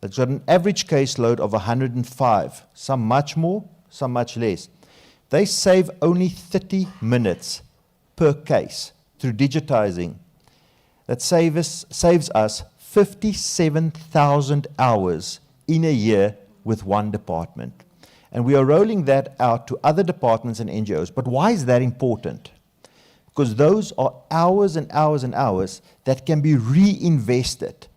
that's got an average caseload of 105, some much more, some much less. They save only 30 minutes per case through digitizing. That saves us 57,000 hours in a year with one department. And we are rolling that out to other departments and NGOs. But why is that important? Because those are hours and hours and hours that can be reinvested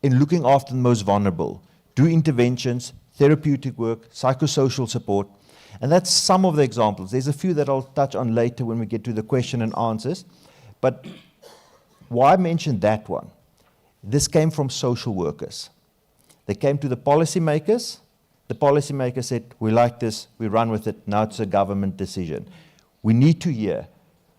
in looking after the most vulnerable, do interventions, therapeutic work, psychosocial support. And that's some of the examples. There's a few that I'll touch on later when we get to the question and answers. But why I mentioned that one? This came from social workers. They came to the policymakers. The policymakers said, we like this, we run with it, now it's a government decision. We need to hear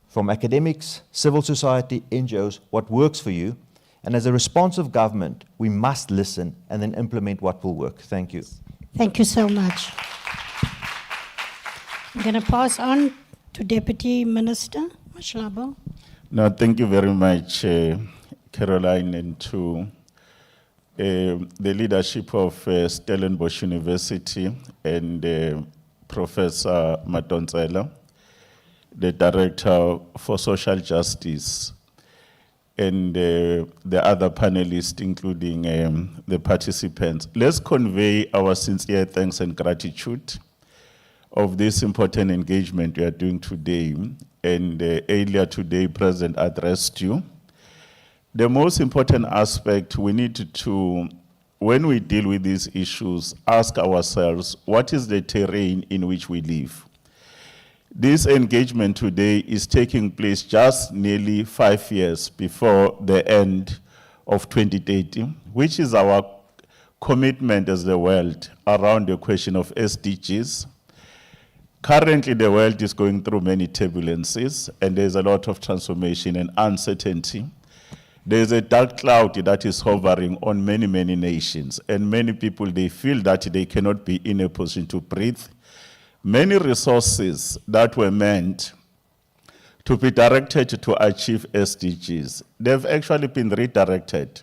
from academics, civil society, NGOs, what works for you. And as a responsive government, we must listen and then implement what will work. Thank you. Thank you so much. I'm going to pass on to Deputy Minister Mashlabo. No, thank you very much, Caroline, and to the leadership of Stellenbosch University and Professor Madonsela, the Director for Social Justice, and the other panelists, including the participants. Let's convey our sincere thanks and gratitude of this important engagement we are doing today. And earlier today, President addressed you. The most important aspect we need to, when we deal with these issues, ask ourselves, what is the terrain in which we live? This engagement today is taking place just nearly 5 years before the end of 2030, which is our commitment as the world around the question of SDGs. Currently, the world is going through many turbulences, and there's a lot of transformation and uncertainty. There's a dark cloud that is hovering on many, many nations, and many people, they feel that they cannot be in a position to breathe. Many resources that were meant to be directed to achieve SDGs, they've actually been redirected.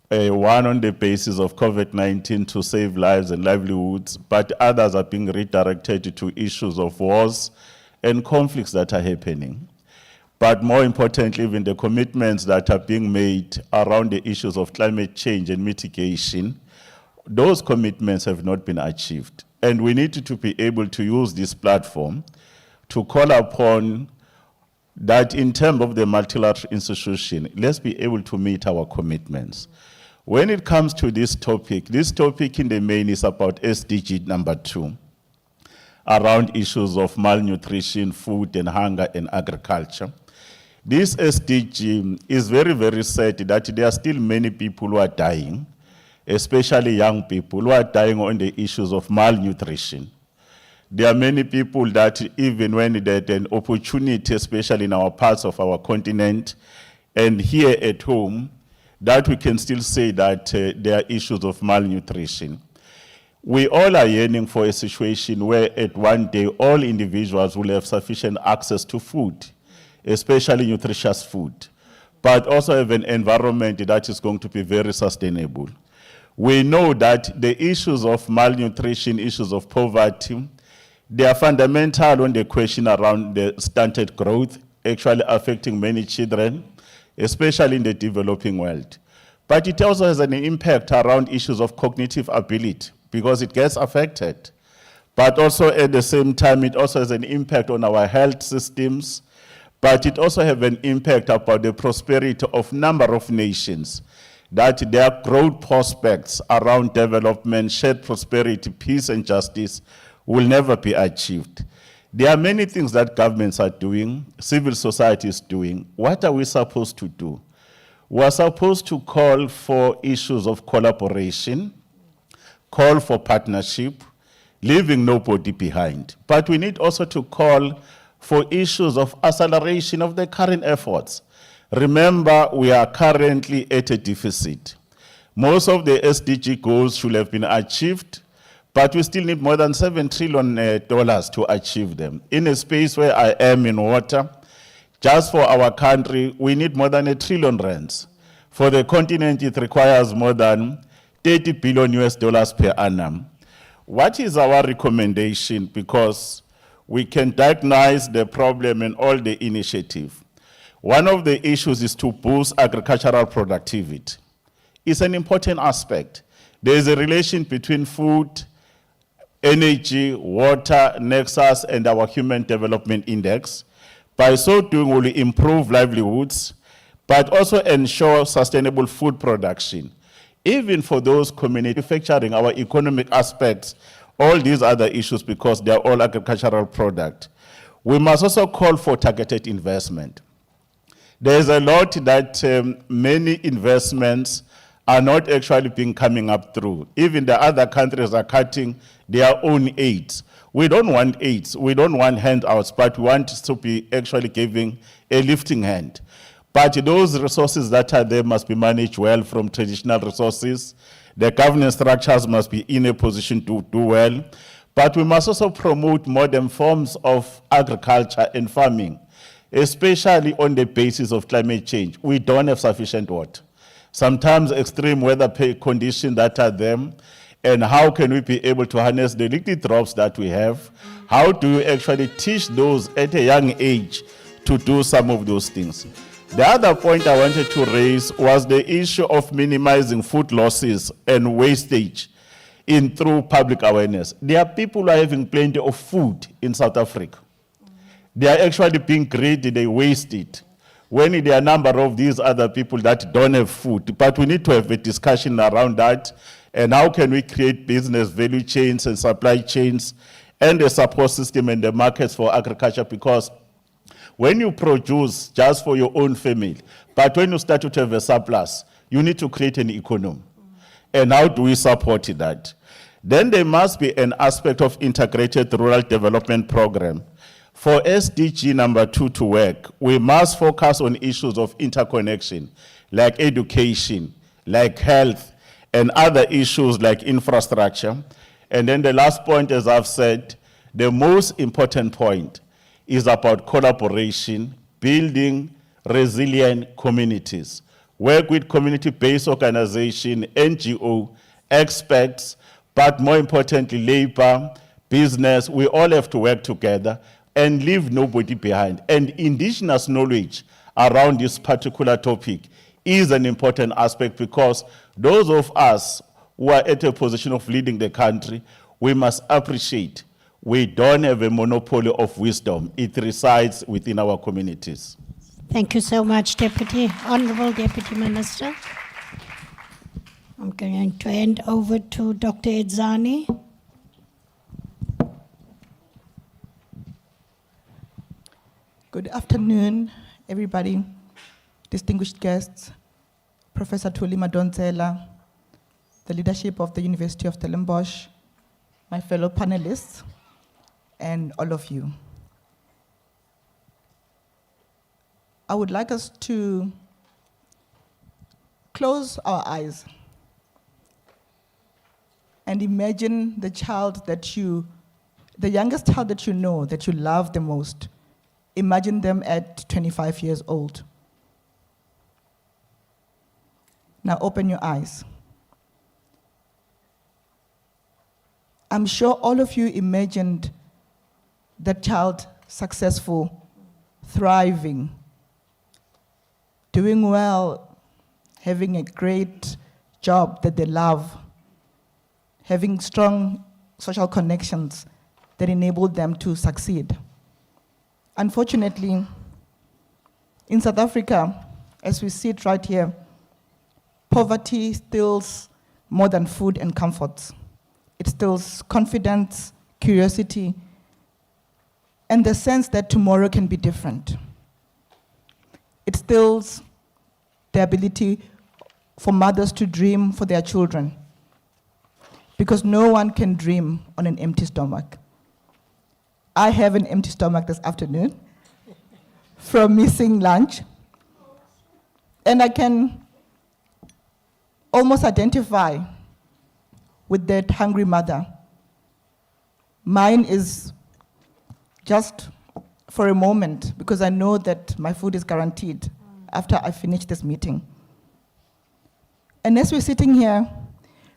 One on the basis of COVID-19 to save lives and livelihoods, but others are being redirected to issues of wars and conflicts that are happening. But more importantly, even the commitments that are being made around the issues of climate change and mitigation, those commitments have not been achieved. And we need to be able to use this platform to call upon that in terms of the multilateral institution, let's be able to meet our commitments. When it comes to this topic in the main is about SDG number 2, around issues of malnutrition, food and hunger and agriculture. This SDG is very, very sad that there are still many people who are dying, especially young people who are dying on the issues of malnutrition. There are many people that even when they had an opportunity, especially in our parts of our continent and here at home, that we can still say that there are issues of malnutrition. We all are yearning for a situation where at one day all individuals will have sufficient access to food, especially nutritious food, but also have an environment that is going to be very sustainable. We know that the issues of malnutrition, issues of poverty, they are fundamental on the question around the stunted growth, actually affecting many children, especially in the developing world. But it also has an impact around issues of cognitive ability because it gets affected. But also at the same time, it also has an impact on our health systems, but it also has an impact about the prosperity of a number of nations, that their growth prospects around development, shared prosperity, peace and justice will never be achieved. There are many things that governments are doing, civil society is doing. What are we supposed to do? We're supposed to call for issues of collaboration, call for partnership, leaving nobody behind. But we need also to call for issues of acceleration of the current efforts. Remember, we are currently at a deficit. Most of the SDG goals should have been achieved, but we still need more than $7 trillion to achieve them. In a space where I am in water, just for our country, we need more than R1 trillion. For the continent, it requires more than 30 billion US dollars per annum. What is our recommendation? Because we can diagnose the problem and all the initiative. One of the issues is to boost agricultural productivity. It's an important aspect. There is a relation between food, energy, water, nexus, and our Human Development Index. By so doing, we will improve livelihoods, but also ensure sustainable food production. Even for those community manufacturing, our economic aspects, all these other issues, because they are all agricultural product. We must also call for targeted investment. There is a lot that many investments are not actually being coming up through. Even the other countries are cutting their own aids. We don't want aids, we don't want handouts, but we want to be actually giving a lifting hand. But those resources that are there must be managed well from traditional resources. The governance structures must be in a position to do well. But we must also promote modern forms of agriculture and farming, especially on the basis of climate change. We don't have sufficient water. Sometimes extreme weather conditions that are there, and how can we be able to harness the liquid drops that we have? How do you actually teach those at a young age to do some of those things? The other point I wanted to raise was the issue of minimizing food losses and wastage through public awareness. There are people who are having plenty of food in South Africa. They are actually being greedy, they waste it. When there are a number of these other people that don't have food, but we need to have a discussion around that, and how can we create business value chains and supply chains and a support system and the markets for agriculture, because when you produce just for your own family, but when you start to have a surplus, you need to create an economy. And how do we support that? Then there must be an aspect of integrated rural development program. For SDG number 2 to work, we must focus on issues of interconnection, like education, like health, and other issues like infrastructure. And then the last point, as I've said, the most important point is about collaboration, building resilient communities. Work with community-based organization, NGO, experts, but more importantly, labor, business. We all have to work together and leave nobody behind. And indigenous knowledge around this particular topic is an important aspect, because those of us who are at a position of leading the country, we must appreciate we don't have a monopoly of wisdom. It resides within our communities. Thank you so much, Honorable Deputy Minister. I'm going to hand over to Dr. Edzani. Good afternoon, everybody, distinguished guests, Professor Thuli Madonsela, the leadership of the University of Stellenbosch, my fellow panelists, and all of you. I would like us to close our eyes and imagine the child that the youngest child that you know, that you love the most. Imagine them at 25 years old. Now open your eyes. I'm sure all of you imagined that child successful, thriving, doing well, having a great job that they love, having strong social connections that enabled them to succeed. Unfortunately, in South Africa, as we see it right here, poverty steals more than food and comforts. It steals confidence, curiosity, and the sense that tomorrow can be different. It steals the ability for mothers to dream for their children, because no one can dream on an empty stomach. I have an empty stomach this afternoon from missing lunch, and I can almost identify with that hungry mother. Mine is just for a moment, because I know that my food is guaranteed after I finish this meeting. And as we're sitting here,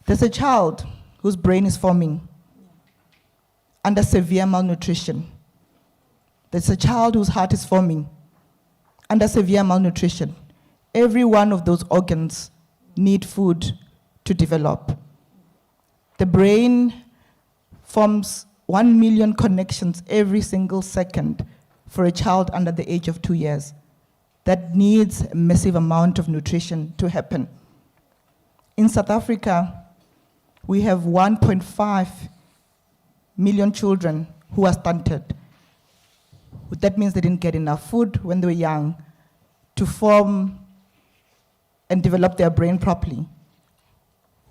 There's a child whose brain is forming under severe malnutrition. There's a child whose heart is forming under severe malnutrition. Every one of those organs need food to develop. The brain forms 1 million connections every single second for a child under the age of 2 years. That needs a massive amount of nutrition to happen. In South Africa, we have 1.5 million children who are stunted. That means they didn't get enough food when they were young to form and develop their brain properly,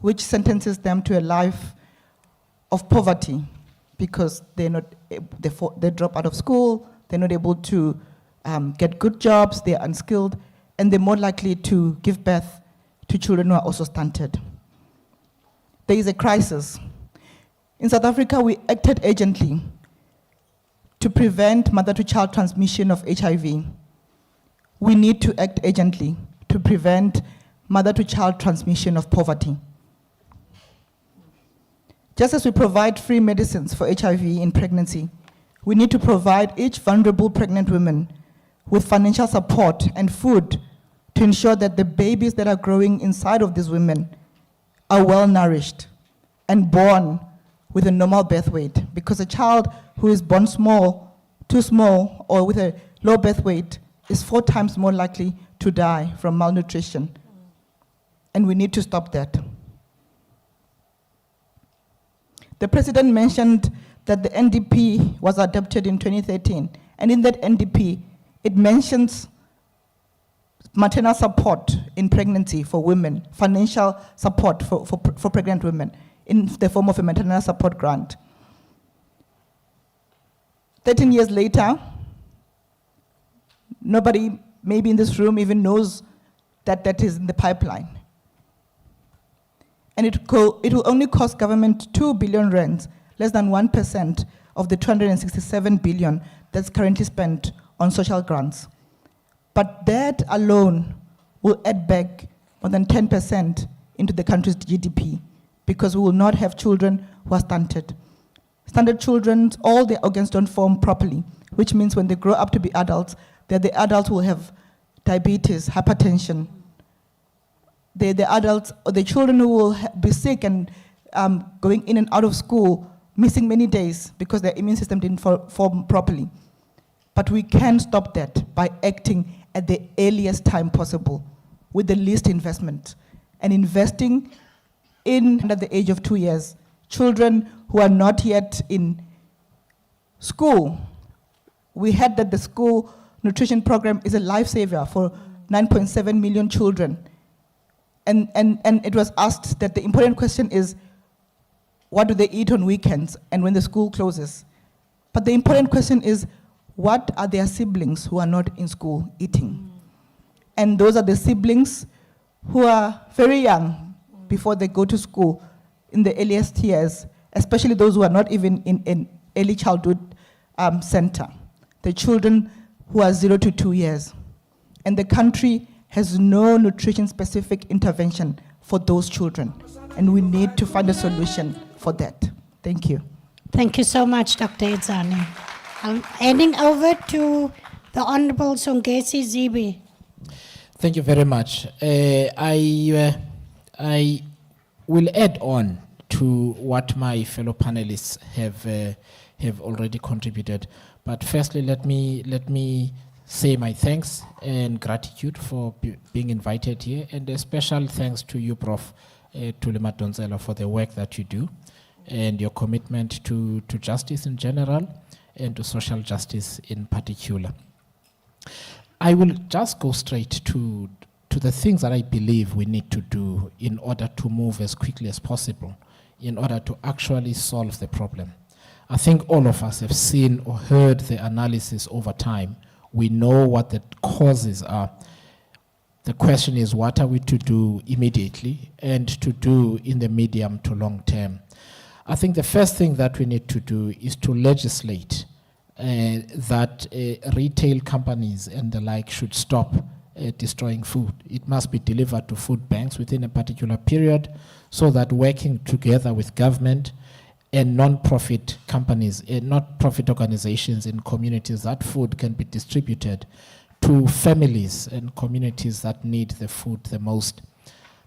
which sentences them to a life of poverty because they drop out of school, they're not able to get good jobs, they're unskilled, and they're more likely to give birth to children who are also stunted. There is a crisis. In South Africa, we acted urgently to prevent mother-to-child transmission of HIV. We need to act urgently to prevent mother-to-child transmission of poverty. Just as we provide free medicines for HIV in pregnancy, we need to provide each vulnerable pregnant woman with financial support and food to ensure that the babies that are growing inside of these women are well nourished and born with a normal birth weight. Because a child who is born small, too small, or with a low birth weight is 4 times more likely to die from malnutrition. And we need to stop that. The president mentioned that the NDP was adopted in 2013. And in that NDP, it mentions maternal support in pregnancy for women, financial support for pregnant women in the form of a maternal support grant. 13 years later, nobody maybe in this room even knows that that is in the pipeline. And it will only cost government 2 billion rands, less than 1% of the 267 billion that's currently spent on social grants. But that alone will add back more than 10% into the country's GDP because we will not have children who are stunted. Stunted children, all their organs don't form properly, which means when they grow up to be adults, they're the adults who will have diabetes, hypertension. They're the adults, or the children who will be sick and going in and out of school, missing many days because their immune system didn't form properly. But we can stop that by acting at the earliest time possible with the least investment and investing in under the age of 2 years. Children who are not yet in school. We heard that the school nutrition program is a lifesaver for 9.7 million children. And it was asked that the important question is, what do they eat on weekends and when the school closes? But the important question is, what are their siblings who are not in school eating? And those are the siblings who are very young before they go to school in the earliest years, especially those who are not even in an early childhood center, the children who are 0 to 2 years. And the country has no nutrition-specific intervention for those children. And we need to find a solution for that. Thank you. Thank you so much, Dr. Edzane. I'm handing over to the Honorable Songesi Zibi. Thank you very much. I will add on to what my fellow panelists have already contributed. But firstly, let me say my thanks and gratitude for being invited here, and a special thanks to you, Prof. Thuli Madonsela, for the work that you do and your commitment to justice in general and to social justice in particular. I will just go straight to the things that I believe we need to do in order to move as quickly as possible, in order to actually solve the problem. I think all of us have seen or heard the analysis over time. We know what the causes are. The question is, what are we to do immediately and to do in the medium to long term? I think the first thing that we need to do is to legislate that retail companies and the like should stop destroying food. It must be delivered to food banks within a particular period so that working together with government and non-profit companies, not-profit organizations in communities, that food can be distributed to families and communities that need the food the most.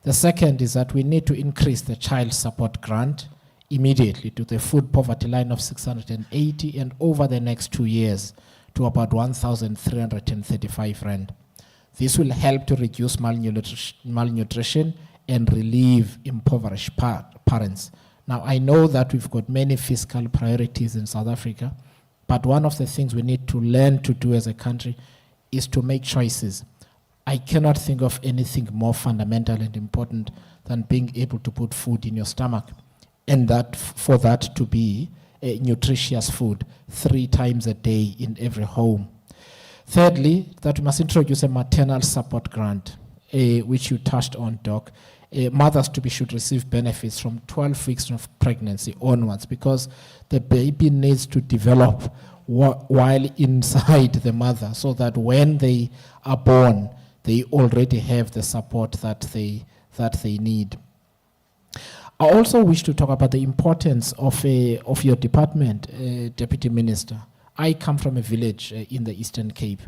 The second is that we need to increase the child support grant immediately to the food poverty line of 680 and over the next 2 years to about 1,335 rand. This will help to reduce malnutrition and relieve impoverished parents. Now, I know that we've got many fiscal priorities in South Africa, but one of the things we need to learn to do as a country is to make choices. I cannot think of anything more fundamental and important than being able to put food in your stomach, and that for that to be a nutritious food 3 times a day in every home. Thirdly, that we must introduce a maternal support grant, which you touched on, Doc. Mothers should receive benefits from 12 weeks of pregnancy onwards, because the baby needs to develop while inside the mother, so that when they are born, they already have the support that they need. I also wish to talk about the importance of your department, Deputy Minister. I come from a village in the Eastern Cape.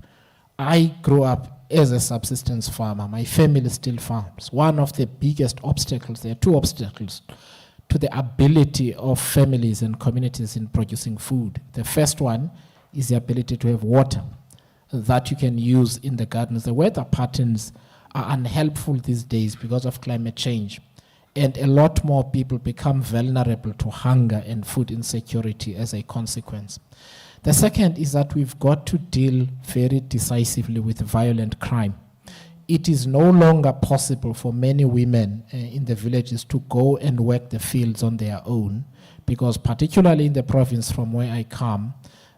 I grew up as a subsistence farmer. My family still farms. One of the biggest obstacles, there are 2 obstacles to the ability of families and communities in producing food. The first one is the ability to have water that you can use in the gardens. The weather patterns are unhelpful these days because of climate change, and a lot more people become vulnerable to hunger and food insecurity as a consequence. The second is that we've got to deal very decisively with violent crime. It is no longer possible for many women in the villages to go and work the fields on their own, because particularly in the province from where I come,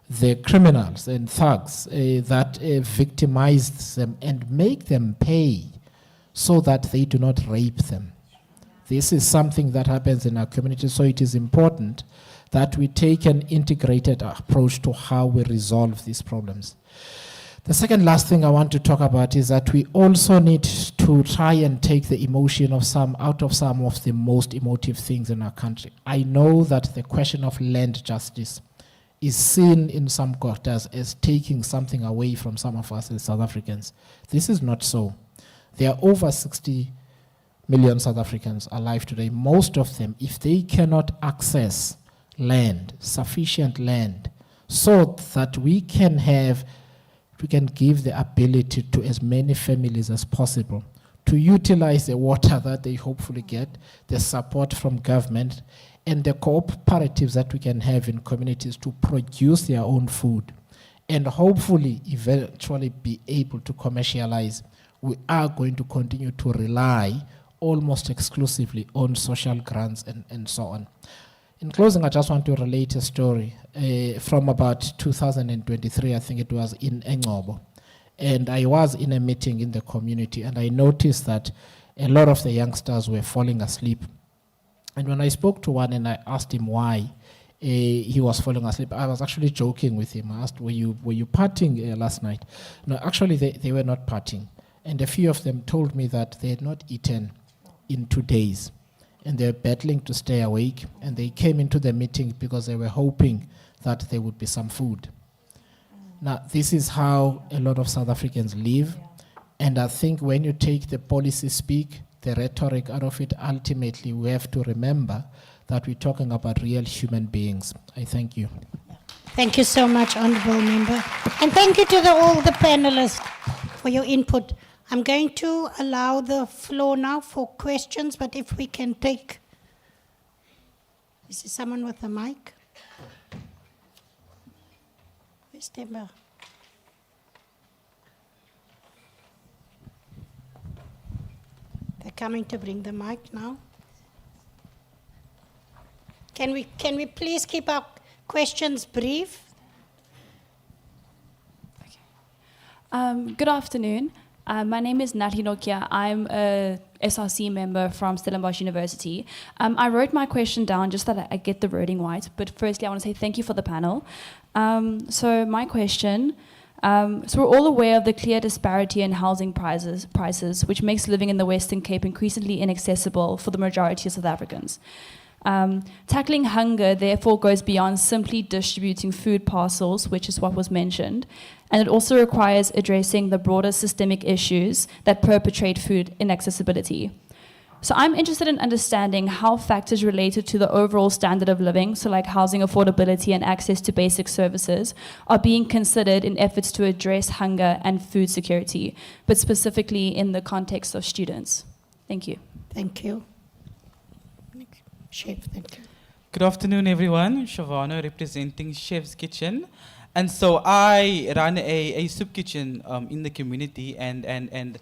the criminals and thugs that victimize them and make them pay so that they do not rape them. This is something that happens in our community, so it is important that we take an integrated approach to how we resolve these problems. The second last thing I want to talk about is that we also need to try and take the emotion of out of some of the most emotive things in our country. I know that the question of land justice is seen in some quarters as taking something away from some of us as South Africans. This is not so. There are over 60 million South Africans alive today. Most of them, if they cannot access land, sufficient land, so that we can give the ability to as many families as possible to utilize the water that they hopefully get, the support from government, and the cooperatives that we can have in communities to produce their own food, and hopefully eventually be able to commercialize. We are going to continue to rely almost exclusively on social grants and so on. In closing, I just want to relate a story from about 2023, I think it was in Engcobo. And I was in a meeting in the community, and I noticed that a lot of the youngsters were falling asleep. And when I spoke to one and I asked him why he was falling asleep, I was actually joking with him. I asked, were you partying last night? No, actually they were not partying. And a few of them told me that they had not eaten in 2 days, and they're battling to stay awake, and they came into the meeting because they were hoping that there would be some food. Now, this is how a lot of South Africans live, and I think when you take the policy speak, the rhetoric out of it, ultimately we have to remember that we're talking about real human beings. I thank you. Thank you so much, Honourable Member. And thank you to all the panelists for your input. I'm going to allow the floor now for questions, but if we can take... Is there someone with a mic? Where's Demba? They're coming to bring the mic now. Can we please keep our questions brief? Okay. Good afternoon. My name is Natalie Nokia. I'm a SRC member from Stellenbosch University. I wrote my question down just so that I get the wording right, but firstly I want to say thank you for the panel. So my question, So we're all aware of the clear disparity in housing prices, which makes living in the Western Cape increasingly inaccessible for the majority of South Africans. Tackling hunger, therefore, goes beyond simply distributing food parcels, which is what was mentioned, and it also requires addressing the broader systemic issues that perpetrate food inaccessibility. So I'm interested in understanding how factors related to the overall standard of living, so like housing affordability and access to basic services, are being considered in efforts to address hunger and food security, but specifically in the context of students. Thank you. Thank you. Chef, thank you. Good afternoon, everyone. Shavano representing Chef's Kitchen. And so I run a soup kitchen in the community, and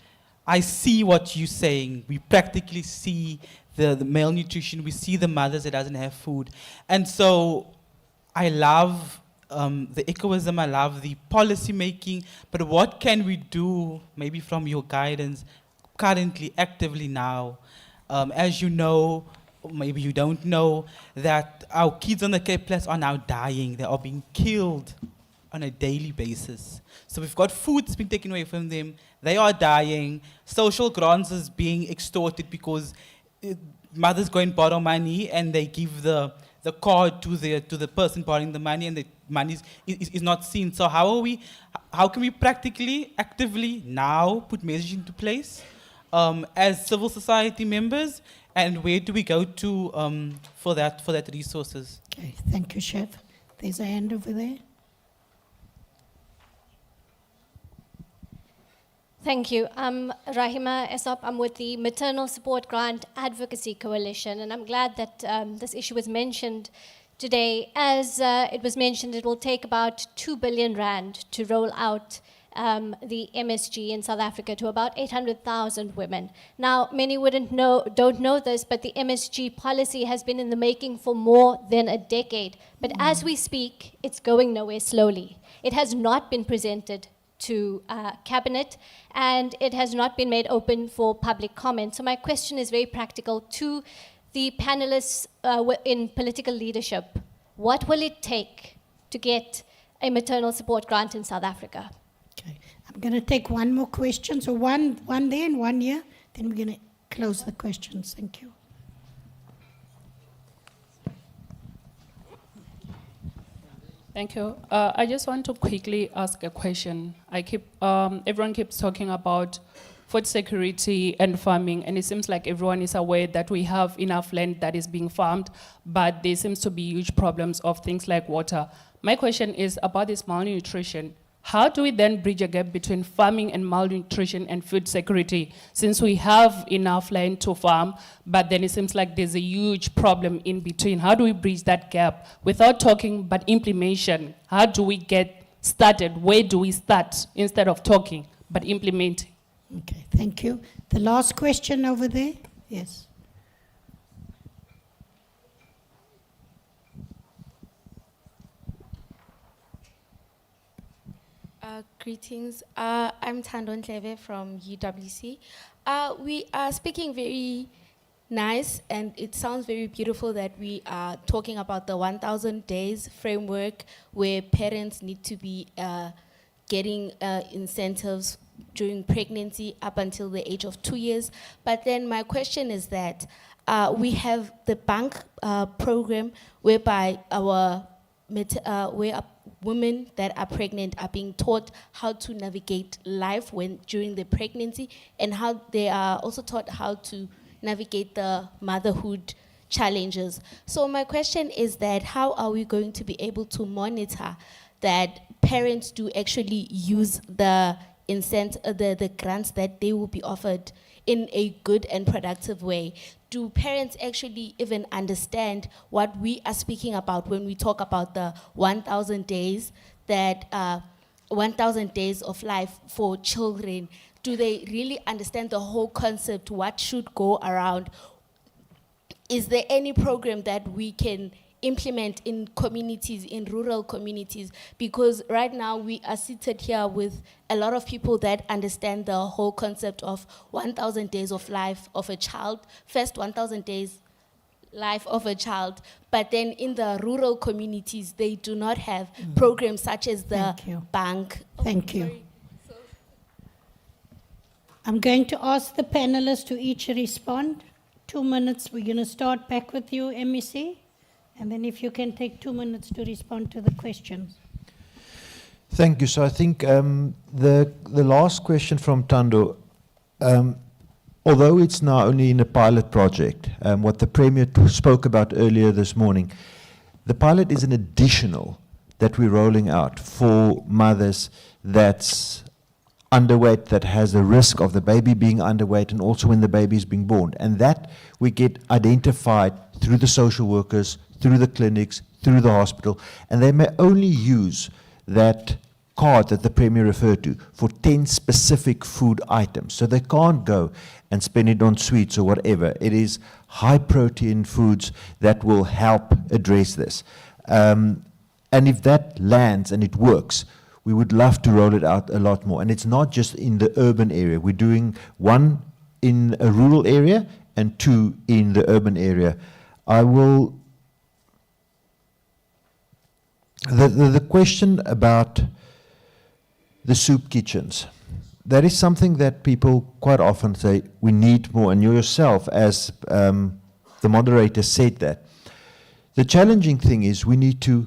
I see what you're saying. We practically see the malnutrition. We see the mothers that doesn't have food. And so I love the ecoism, I love the policy making, but what can we do, maybe from your guidance, currently, actively now? As you know, maybe you don't know, that our kids on the Cape Plus are now dying. They are being killed on a daily basis. So we've got food that's been taken away from them. They are dying. Social grants is being extorted because mothers go and borrow money and they give the card to the person borrowing the money, and the money is not seen. So how can we practically, actively now put measures into place as civil society members? And where do we go to for that resources? Okay, thank you, Chef. There's a hand over there. Thank you. I'm Rahima Esop. I'm with the Maternal Support Grant Advocacy Coalition, and I'm glad that this issue was mentioned today. As it was mentioned, it will take about 2 billion rand to roll out the MSG in South Africa to about 800,000 women. Now, many don't know this, but the MSG policy has been in the making for more than a decade. But as we speak, it's going nowhere slowly. It has not been presented to cabinet, and it has not been made open for public comment. So my question is very practical to the panelists in political leadership. What will it take to get a maternal support grant in South Africa? Okay, I'm going to take one more question. So one there and one here. Then we're going to close the questions. Thank you. Thank you. I just want to quickly ask a question. Everyone keeps talking about food security and farming, and it seems like everyone is aware that we have enough land that is being farmed, but there seems to be huge problems of things like water. My question is about this malnutrition. How do we then bridge a gap between farming and malnutrition and food security, since we have enough land to farm, but then it seems like there's a huge problem in between? How do we bridge that gap without talking, but implementation? How do we get started? Where do we start instead of talking, but implementing? Okay, thank you. The last question over there. Yes. Greetings. I'm Tando Ntleve from UWC. We are speaking very nice, and it sounds very beautiful that we are talking about the 1,000 days framework where parents need to be getting incentives during pregnancy up until the age of 2 years. But then my question is that we have the bank program whereby where women that are pregnant are being taught how to navigate life during the pregnancy, and how they are also taught how to navigate the motherhood challenges. So my question is that how are we going to be able to monitor that parents do actually use the grants that they will be offered in a good and productive way? Do parents actually even understand what we are speaking about when we talk about the 1,000 days, that 1,000 days of life for children? Do they really understand the whole concept, what should go around? Is there any program that we can implement in communities, in rural communities? Because right now we are seated here with a lot of people that understand the whole concept of 1,000 days of life of a child, first 1,000 days life of a child, but then in the rural communities, they do not have programs such as the bank Thank you. I'm going to ask the panelists to each respond. 2 minutes. We're going to start back with you, MEC. And then if you can take 2 minutes to respond to the questions. Thank you. So I think the last question from Tando, although it's now only in a pilot project, what the Premier spoke about earlier this morning, the pilot is an additional that we're rolling out for mothers that's underweight, that has a risk of the baby being underweight, and also when the baby is being born. And that we get identified through the social workers, through the clinics, through the hospital, and they may only use that card that the Premier referred to for 10 specific food items. So they can't go and spend it on sweets or whatever. It is high protein foods that will help address this. And if that lands and it works, we would love to roll it out a lot more. And it's not just in the urban area. We're doing 1 in a rural area and 2 in the urban area. The question about the soup kitchens, that is something that people quite often say, we need more, and you yourself, as the moderator said that. The challenging thing is we need to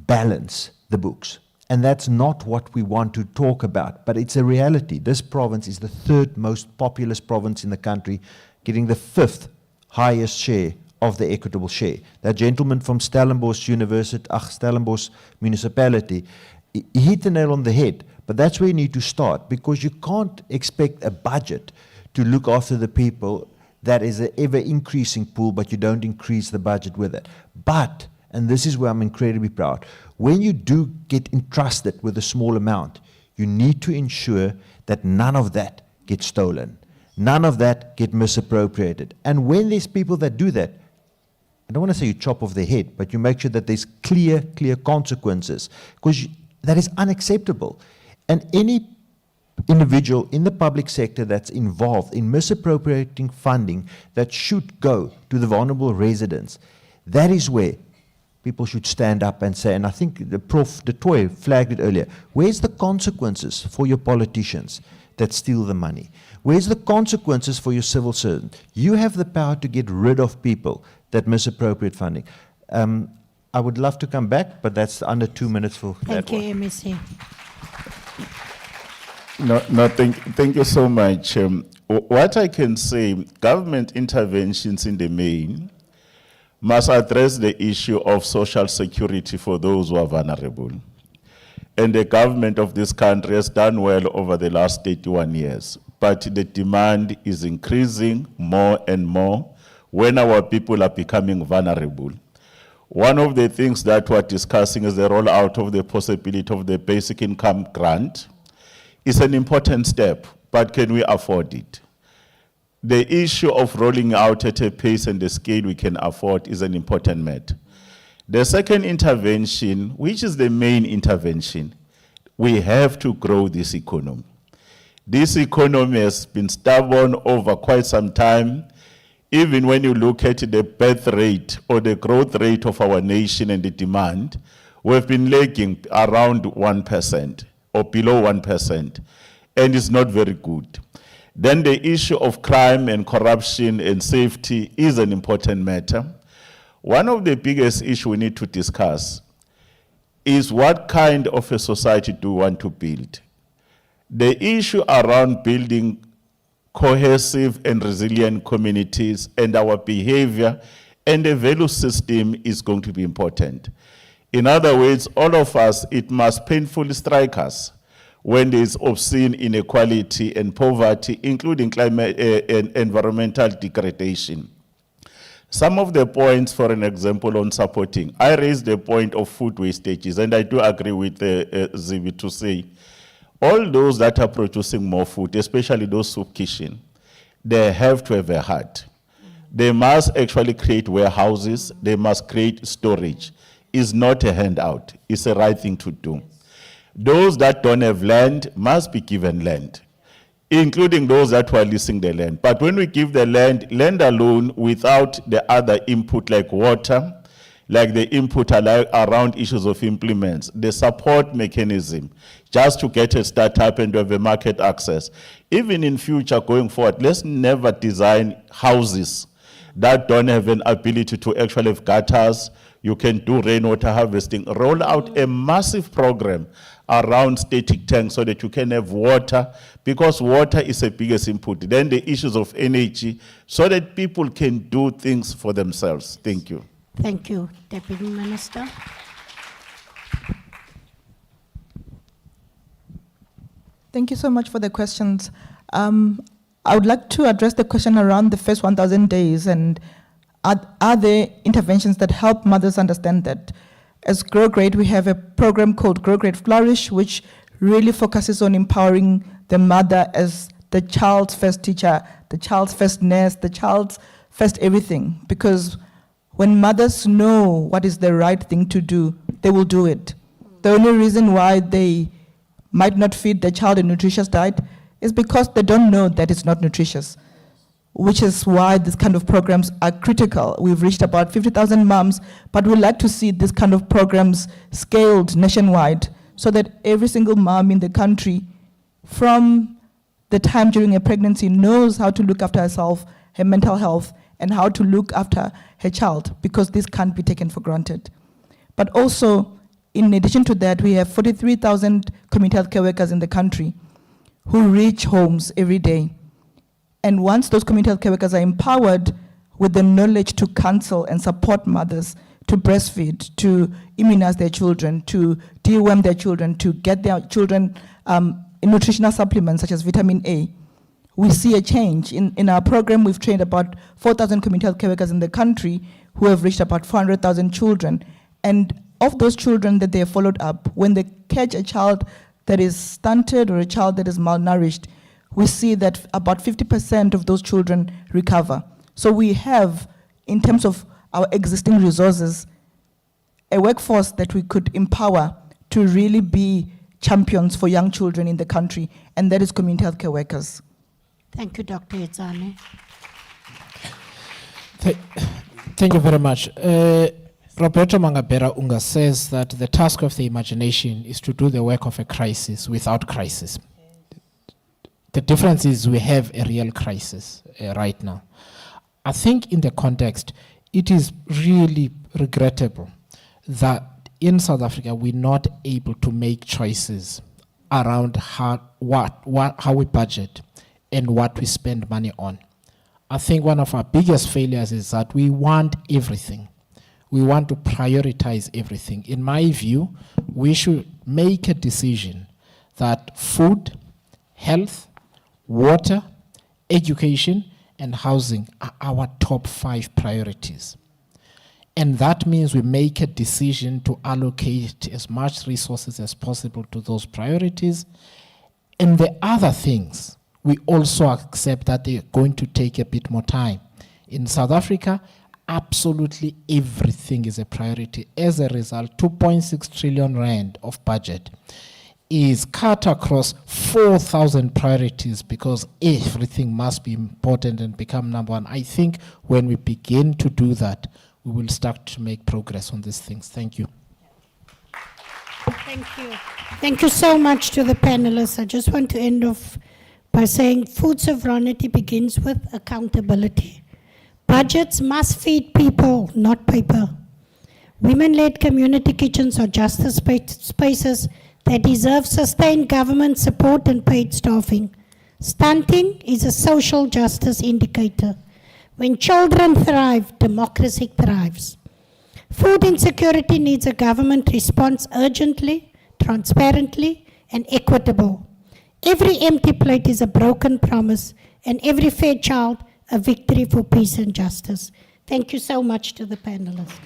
balance the books, and that's not what we want to talk about, but it's a reality. This province is the 3rd most populous province in the country, getting the 5th highest share of the equitable share. That gentleman from Stellenbosch Stellenbosch municipality, he hit the nail on the head. But that's where you need to start, because you can't expect a budget to look after the people that is an ever-increasing pool, but you don't increase the budget with it. But, and this is where I'm incredibly proud, when you do get entrusted with a small amount, you need to ensure that none of that gets stolen. None of that get misappropriated. And when there's people that do that, I don't want to say you chop off their head, but you make sure that there's clear consequences, because that is unacceptable. And any individual in the public sector that's involved in misappropriating funding that should go to the vulnerable residents, that is where people should stand up and say, and I think the Prof. De Tooy flagged it earlier, where's the consequences for your politicians that steal the money? Where's the consequences for your civil servant? You have the power to get rid of people that misappropriate funding. I would love to come back, but that's under 2 minutes for that one. Thank you, MEC. Thank you so much. What I can say, government interventions in the main must address the issue of social security for those who are vulnerable. And the government of this country has done well over the last 81 years. But the demand is increasing more and more when our people are becoming vulnerable. One of the things that we're discussing is the rollout of the possibility of the basic income grant. It's an important step, but can we afford it? The issue of rolling out at a pace and the scale we can afford is an important matter. The second intervention, which is the main intervention, we have to grow this economy. This economy has been stubborn over quite some time. Even when you look at the birth rate or the growth rate of our nation and the demand, we've been lagging around 1% or below 1%, and it's not very good. Then the issue of crime and corruption and safety is an important matter. One of the biggest issues we need to discuss is what kind of a society do we want to build? The issue around building cohesive and resilient communities and our behavior and the value system is going to be important. In other words, all of us, it must painfully strike us when there is obscene inequality and poverty, including climate and environmental degradation. Some of the points, for an example, on supporting, I raised the point of food wastages, and I do agree with Zibi to say, all those that are producing more food, especially those soup kitchen, they have to have a heart. They must actually create warehouses, they must create storage. It's not a handout, it's the right thing to do. Those that don't have land must be given land, including those that were leasing the land. But when we give the land alone without the other input like water like the input around issues of implements, the support mechanism, just to get a startup and to have a market access. Even in future going forward, let's never design houses that don't have an ability to actually have gutters. You can do rainwater harvesting. Roll out a massive program around static tanks so that you can have water, because water is the biggest input. Then the issues of energy, so that people can do things for themselves. Thank you. Thank you, Deputy Minister. Thank you so much for the questions. I would like to address the question around the first 1,000 days, and are there interventions that help mothers understand that? As Grow Great, we have a program called Grow Great Flourish, which really focuses on empowering the mother as the child's first teacher, the child's first nurse, the child's first everything. Because when mothers know what is the right thing to do, they will do it. The only reason why they might not feed the child a nutritious diet is because they don't know that it's not nutritious, which is why these kind of programs are critical. We've reached about 50,000 moms, but we'd like to see this kind of programs scaled nationwide so that every single mom in the country, from the time during a pregnancy, knows how to look after herself, her mental health, and how to look after her child, because this can't be taken for granted. But also, in addition to that, we have 43,000 community health care workers in the country who reach homes every day. And once those community health care workers are empowered with the knowledge to counsel and support mothers to breastfeed, to immunize their children, to deworm their children, to get their children nutritional supplements such as vitamin A, we see a change. In our program, we've trained about 4,000 community health care workers in the country who have reached about 400,000 children. And of those children that they have followed up, when they catch a child that is stunted or a child that is malnourished, we see that about 50% of those children recover. So we have, in terms of our existing resources, a workforce that we could empower to really be champions for young children in the country, and that is community health care workers. Thank you, Dr. Itzane. Thank you very much. Roberto Mangabera Unga says that the task of the imagination is to do the work of a crisis without crisis. The difference is we have a real crisis right now. I think in the context, it is really regrettable that in South Africa we're not able to make choices around how we budget and what we spend money on. I think one of our biggest failures is that we want everything. We want to prioritize everything. In my view, we should make a decision that food, health, water, education, and housing are our top 5 priorities. And that means we make a decision to allocate as much resources as possible to those priorities. And the other things, we also accept that they're going to take a bit more time. In South Africa, absolutely everything is a priority. As a result, 2.6 trillion rand of budget is cut across 4,000 priorities because everything must be important and become number one. I think when we begin to do that, we will start to make progress on these things. Thank you. Thank you. Thank you so much to the panelists. I just want to end off by saying food sovereignty begins with accountability. Budgets must feed people, not paper. Women-led community kitchens are justice spaces that deserve sustained government support and paid staffing. Stunting is a social justice indicator. When children thrive, democracy thrives. Food insecurity needs a government response urgently, transparently, and equitable. Every empty plate is a broken promise, and every fed child a victory for peace and justice. Thank you so much to the panelists.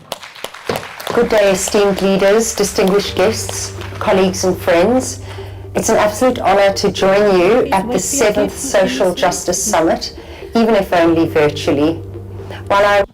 Good day, esteemed leaders, distinguished guests, colleagues and friends. It's an absolute honor to join you at the 7th Social Justice Summit, even if only virtually. While I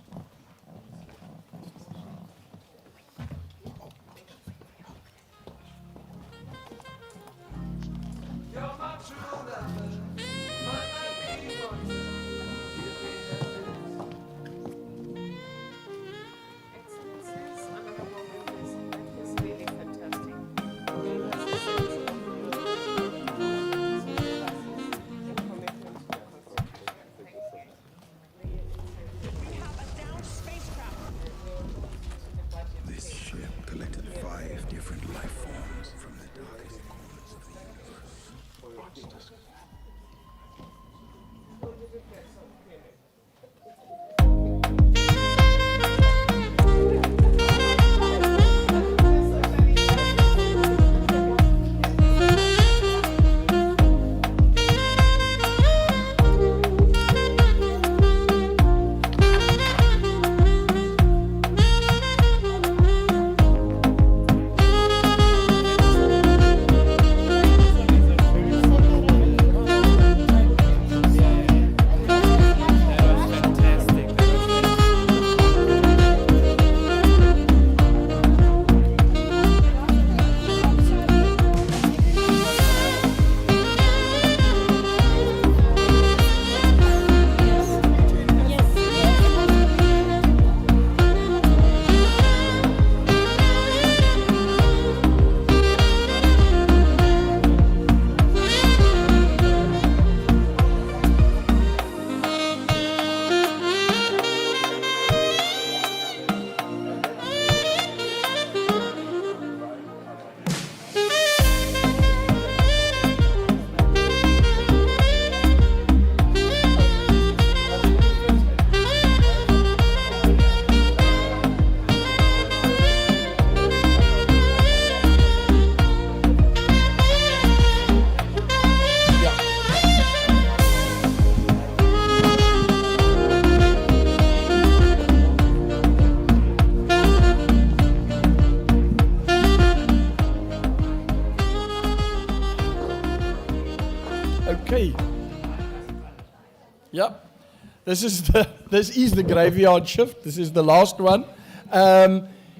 Okay. Yep. This is the graveyard shift. This is the last one.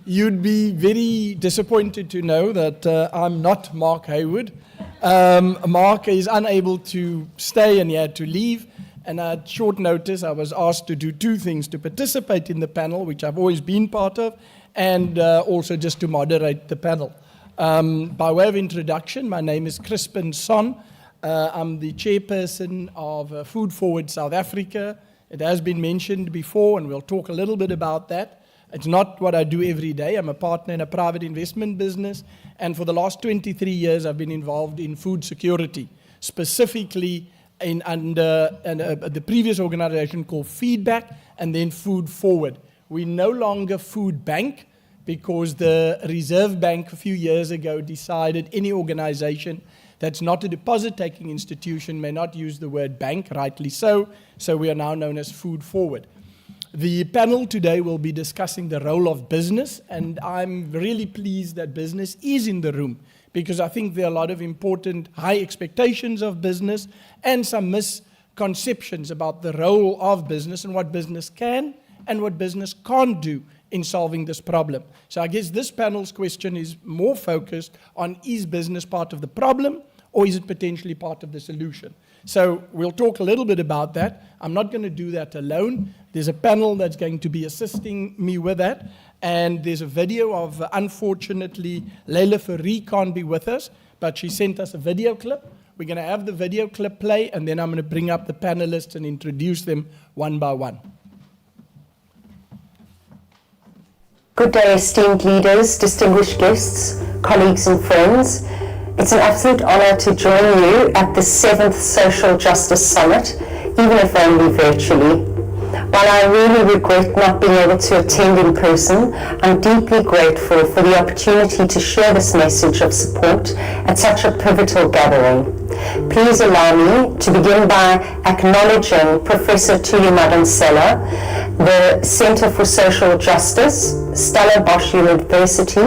You'd be very disappointed to know that I'm not Mark Hayward. Mark is unable to stay and he had to leave. And at short notice, I was asked to do two things: to participate in the panel, which I've always been part of, and also just to moderate the panel. By way of introduction, my name is Crispin Son. I'm the chairperson of Food Forward South Africa. It has been mentioned before, and we'll talk a little bit about that. It's not what I do every day. I'm a partner in a private investment business, and for the last 23 years, I've been involved in food security, specifically under the previous organization called Feedback, and then Food Forward. We're no longer Food Bank, because the Reserve Bank a few years ago decided any organization that's not a deposit-taking institution may not use the word bank, rightly so. So we are now known as Food Forward. The panel today will be discussing the role of business, and I'm really pleased that business is in the room, because I think there are a lot of important high expectations of business and some misconceptions about the role of business and what business can and what business can't do in solving this problem. So I guess this panel's question is more focused on, is business part of the problem or is it potentially part of the solution? So we'll talk a little bit about that. I'm not going to do that alone. There's a panel that's going to be assisting me with that. And there's a video of, unfortunately, Leila Farie can't be with us, but she sent us a video clip. We're going to have the video clip play, and then I'm going to bring up the panelists and introduce them one by one. Good day, esteemed leaders, distinguished guests, colleagues and friends. It's an absolute honor to join you at the 7th Social Justice Summit, even if only virtually. While I really regret not being able to attend in person, I'm deeply grateful for the opportunity to share this message of support at such a pivotal gathering. Please allow me to begin by acknowledging Professor Thuli Madonsela, the Center for Social Justice, Stellenbosch University,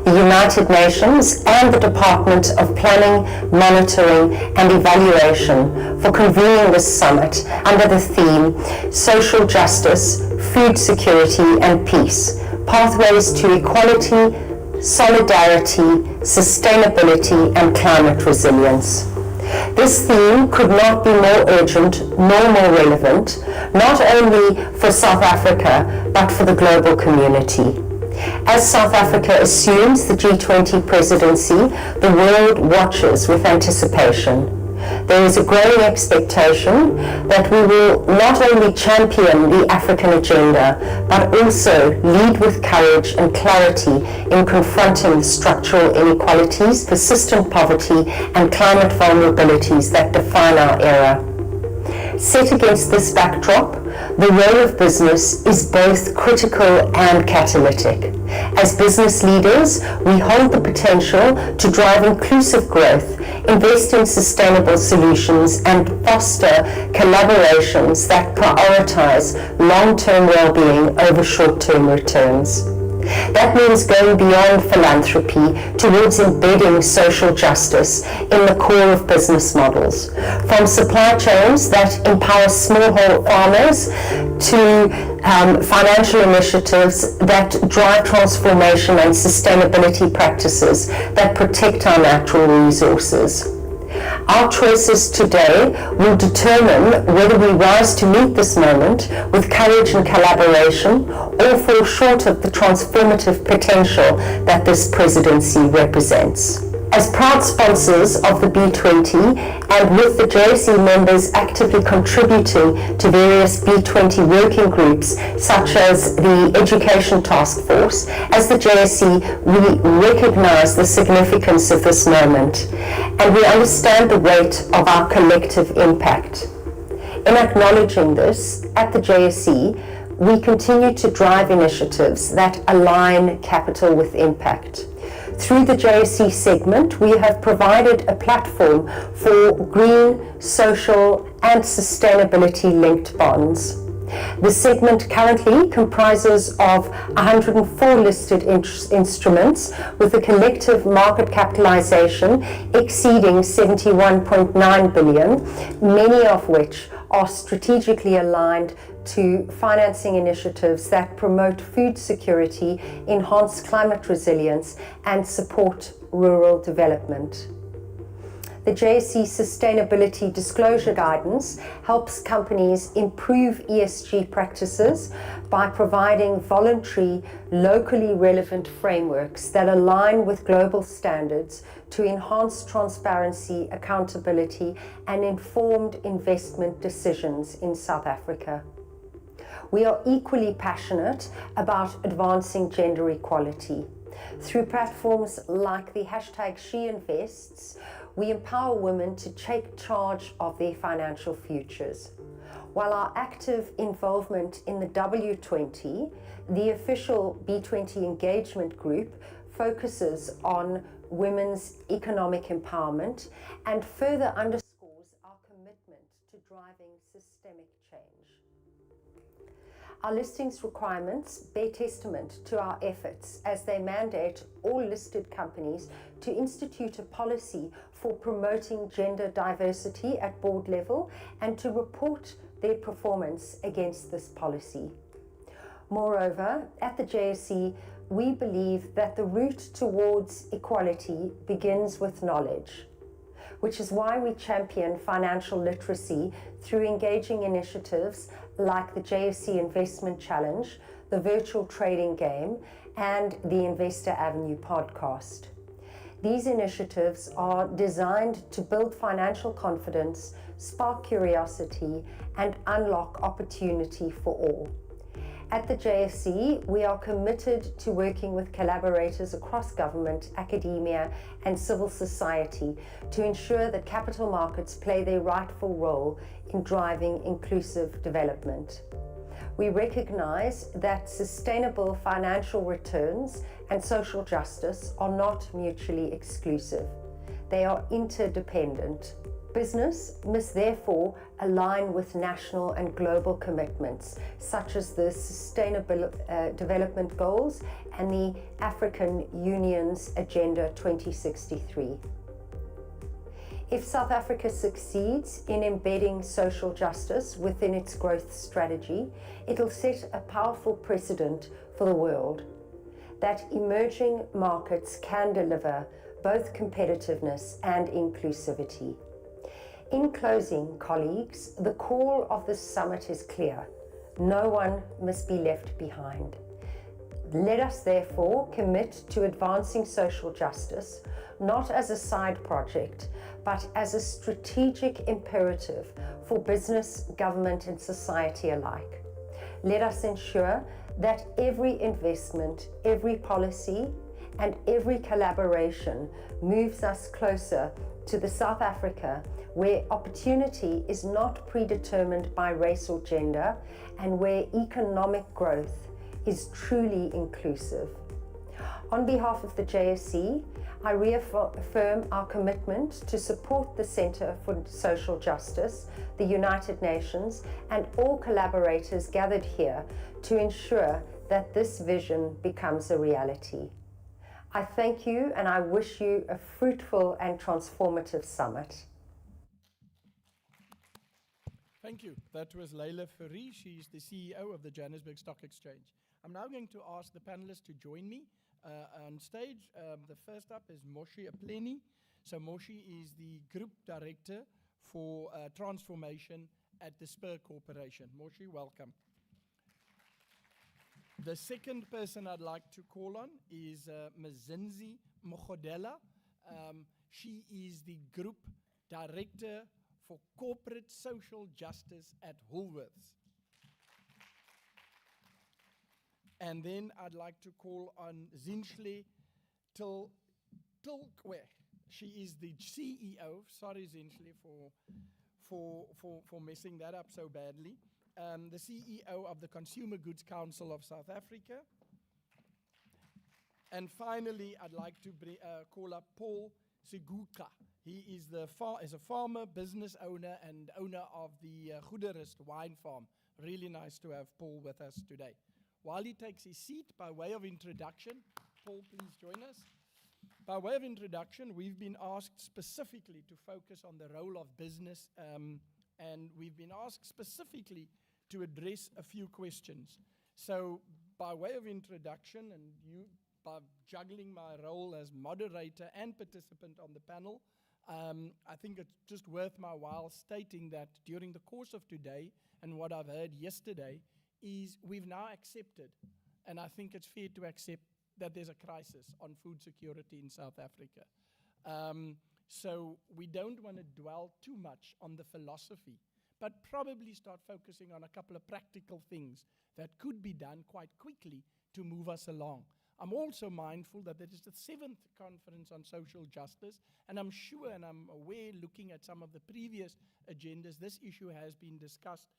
the United Nations, and the Department of Planning, Monitoring and Evaluation for convening this summit under the theme Social Justice, Food Security and Peace, Pathways to Equality, Solidarity, Sustainability and Climate Resilience. This theme could not be more urgent nor more relevant, not only for South Africa, but for the global community. As South Africa assumes the G20 presidency, the world watches with anticipation. There is a growing expectation that we will not only champion the African agenda, but also lead with courage and clarity in confronting structural inequalities, persistent poverty, and climate vulnerabilities that define our era. Set against this backdrop, the role of business is both critical and catalytic. As business leaders, we hold the potential to drive inclusive growth, invest in sustainable solutions, and foster collaborations that prioritize long-term well-being over short-term returns. That means going beyond philanthropy towards embedding social justice in the core of business models, from supply chains that empower smallholder farmers to financial initiatives that drive transformation and sustainability practices that protect our natural resources. Our choices today will determine whether we rise to meet this moment with courage and collaboration or fall short of the transformative potential that this presidency represents. As proud sponsors of the B20 and with the JSE members actively contributing to various B20 working groups such as the Education Task Force, as the JSE we recognize the significance of this moment and we understand the weight of our collective impact. In acknowledging this, at the JSE, we continue to drive initiatives that align capital with impact. Through the JSE segment, we have provided a platform for green, social, and sustainability-linked bonds. The segment currently comprises of 104 listed instruments with a collective market capitalization exceeding 71.9 billion, many of which are strategically aligned to financing initiatives that promote food security, enhance climate resilience, and support rural development. The JSE Sustainability Disclosure Guidance helps companies improve ESG practices by providing voluntary, locally relevant frameworks that align with global standards to enhance transparency, accountability, and informed investment decisions in South Africa. We are equally passionate about advancing gender equality. Through platforms like the #SheInvests, we empower women to take charge of their financial futures. While our active involvement in the W20, the official B20 engagement group, focuses on women's economic empowerment and further underscores our commitment to driving systemic change. Our listings requirements bear testament to our efforts as they mandate all listed companies to institute a policy for promoting gender diversity at board level and to report their performance against this policy. Moreover, at the JSE, we believe that the route towards equality begins with knowledge, which is why we champion financial literacy through engaging initiatives like the JSE Investment Challenge, the Virtual Trading Game, and the Investor Avenue podcast. These initiatives are designed to build financial confidence, spark curiosity, and unlock opportunity for all. At the JSE, we are committed to working with collaborators across government, academia, and civil society to ensure that capital markets play their rightful role in driving inclusive development. We recognize that sustainable financial returns and social justice are not mutually exclusive. They are interdependent. Business must therefore align with national and global commitments, such as the Sustainable Development Goals and the African Union's Agenda 2063. If South Africa succeeds in embedding social justice within its growth strategy, it'll set a powerful precedent for the world that emerging markets can deliver both competitiveness and inclusivity. In closing, colleagues, the call of this summit is clear. No one must be left behind. Let us therefore commit to advancing social justice, not as a side project, but as a strategic imperative for business, government, and society alike. Let us ensure that every investment, every policy, and every collaboration moves us closer to the South Africa where opportunity is not predetermined by race or gender, and where economic growth is truly inclusive. On behalf of the JSE, I reaffirm our commitment to support the Centre for Social Justice, the United Nations, and all collaborators gathered here to ensure that this vision becomes a reality. I thank you and I wish you a fruitful and transformative summit. Thank you. That was Leila Fourie. She's the CEO of the Johannesburg Stock Exchange. I'm now going to ask the panelists to join me on stage. The first up is Moshi Apleni. So Moshi is the Group Director for Transformation at the Spur Corporation. Moshi, welcome. The second person I'd like to call on is Mzinzi Mogodela. She is the Group Director for Corporate Social Justice at Woolworths. And then I'd like to call on Zinhle Tilkwe. She is the CEO. Sorry, Zinhle, for messing that up so badly. The CEO of the Consumer Goods Council of South Africa. And finally, I'd like to call up Paul Seguka. He is a farmer, business owner, and owner of the Goederust wine farm really nice to have Paul with us today. While he takes his seat, by way of introduction, Paul, please join us. By way of introduction, we've been asked specifically to focus on the role of business, and we've been asked specifically to address a few questions. So, by way of introduction, and you, by juggling my role as moderator and participant on the panel, I think it's just worth my while stating that during the course of today, and what I've heard yesterday, is we've now accepted, and I think it's fair to accept, that there's a crisis on food security in South Africa. So we don't want to dwell too much on the philosophy, but probably start focusing on a couple of practical things that could be done quite quickly to move us along. I'm also mindful that it is the 7th conference on social justice, and I'm sure and I'm aware, looking at some of the previous agendas, this issue has been discussed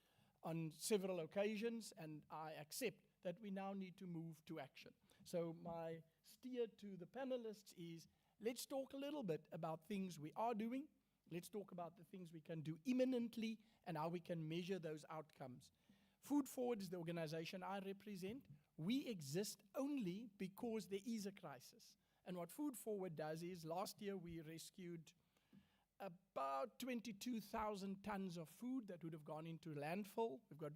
on several occasions, and I accept that we now need to move to action. So my steer to the panelists is, let's talk a little bit about things we are doing. Let's talk about the things we can do imminently and how we can measure those outcomes. Food Forward is the organization I represent. We exist only because there is a crisis. And what Food Forward does is, last year we rescued about 22,000 tons of food that would have gone into landfill. We've got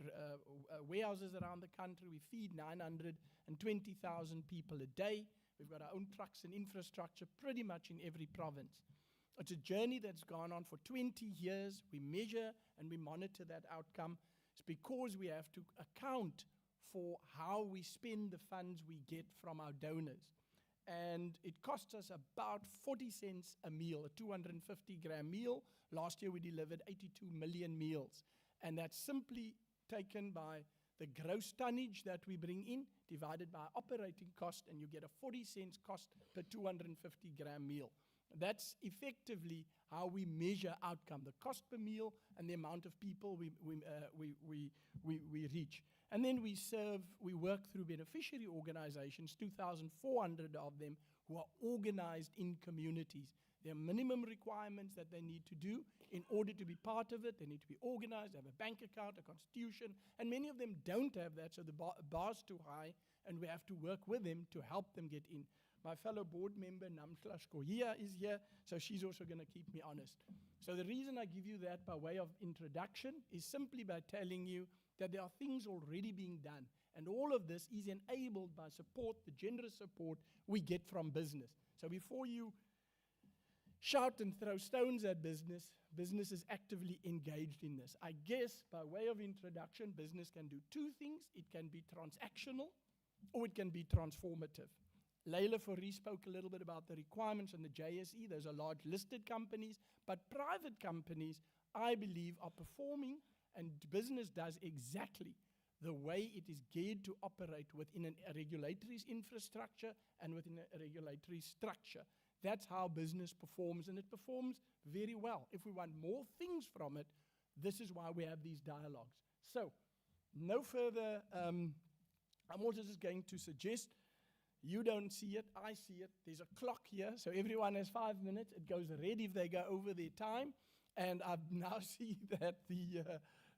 warehouses around the country. We feed 920,000 people a day. We've got our own trucks and infrastructure pretty much in every province. It's a journey that's gone on for 20 years. We measure and we monitor that outcome. It's because we have to account for how we spend the funds we get from our donors. And it costs us about 40 cents a meal, a 250-gram meal. Last year we delivered 82 million meals. And that's simply taken by the gross tonnage that we bring in, divided by operating cost, and you get a 40 cents cost per 250-gram meal. That's effectively how we measure outcome, the cost per meal and the amount of people we reach. And then we work through beneficiary organizations, 2,400 of them, who are organized in communities. There are minimum requirements that they need to do in order to be part of it. They need to be organized, have a bank account, a constitution, and many of them don't have that, so the bar's too high, and we have to work with them to help them get in. My fellow board member, Namhla Shkohia, is here, so she's also going to keep me honest. So the reason I give you that by way of introduction is simply by telling you that there are things already being done, and all of this is enabled by support, the generous support we get from business. So before you shout and throw stones at business, business is actively engaged in this. I guess by way of introduction, business can do two things. It can be transactional or it can be transformative. Leila Fourie spoke a little bit about the requirements on the JSE. Those are large listed companies, but private companies, I believe, are performing, and business does exactly the way it is geared to operate within a regulatory infrastructure and within a regulatory structure. That's how business performs, and it performs very well. If we want more things from it, this is why we have these dialogues. So, no further, I'm also just going to suggest, you don't see it, I see it. There's a clock here, so everyone has 5 minutes. It goes red if they go over their time. And I now see that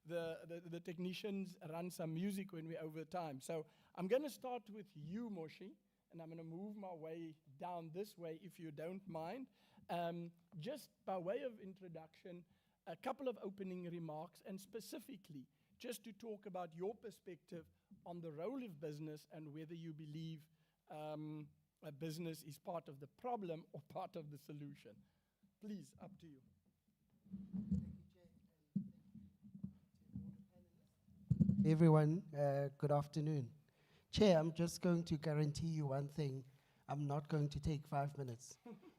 the technicians run some music when we're over time. So I'm going to start with you, Moshi, and I'm going to move my way down this way, if you don't mind. Just by way of introduction, a couple of opening remarks, and specifically, just to talk about your perspective on the role of business and whether you believe a business is part of the problem or part of the solution. Please, up to you. Everyone, good afternoon. Chair, I'm just going to guarantee you one thing. I'm not going to take 5 minutes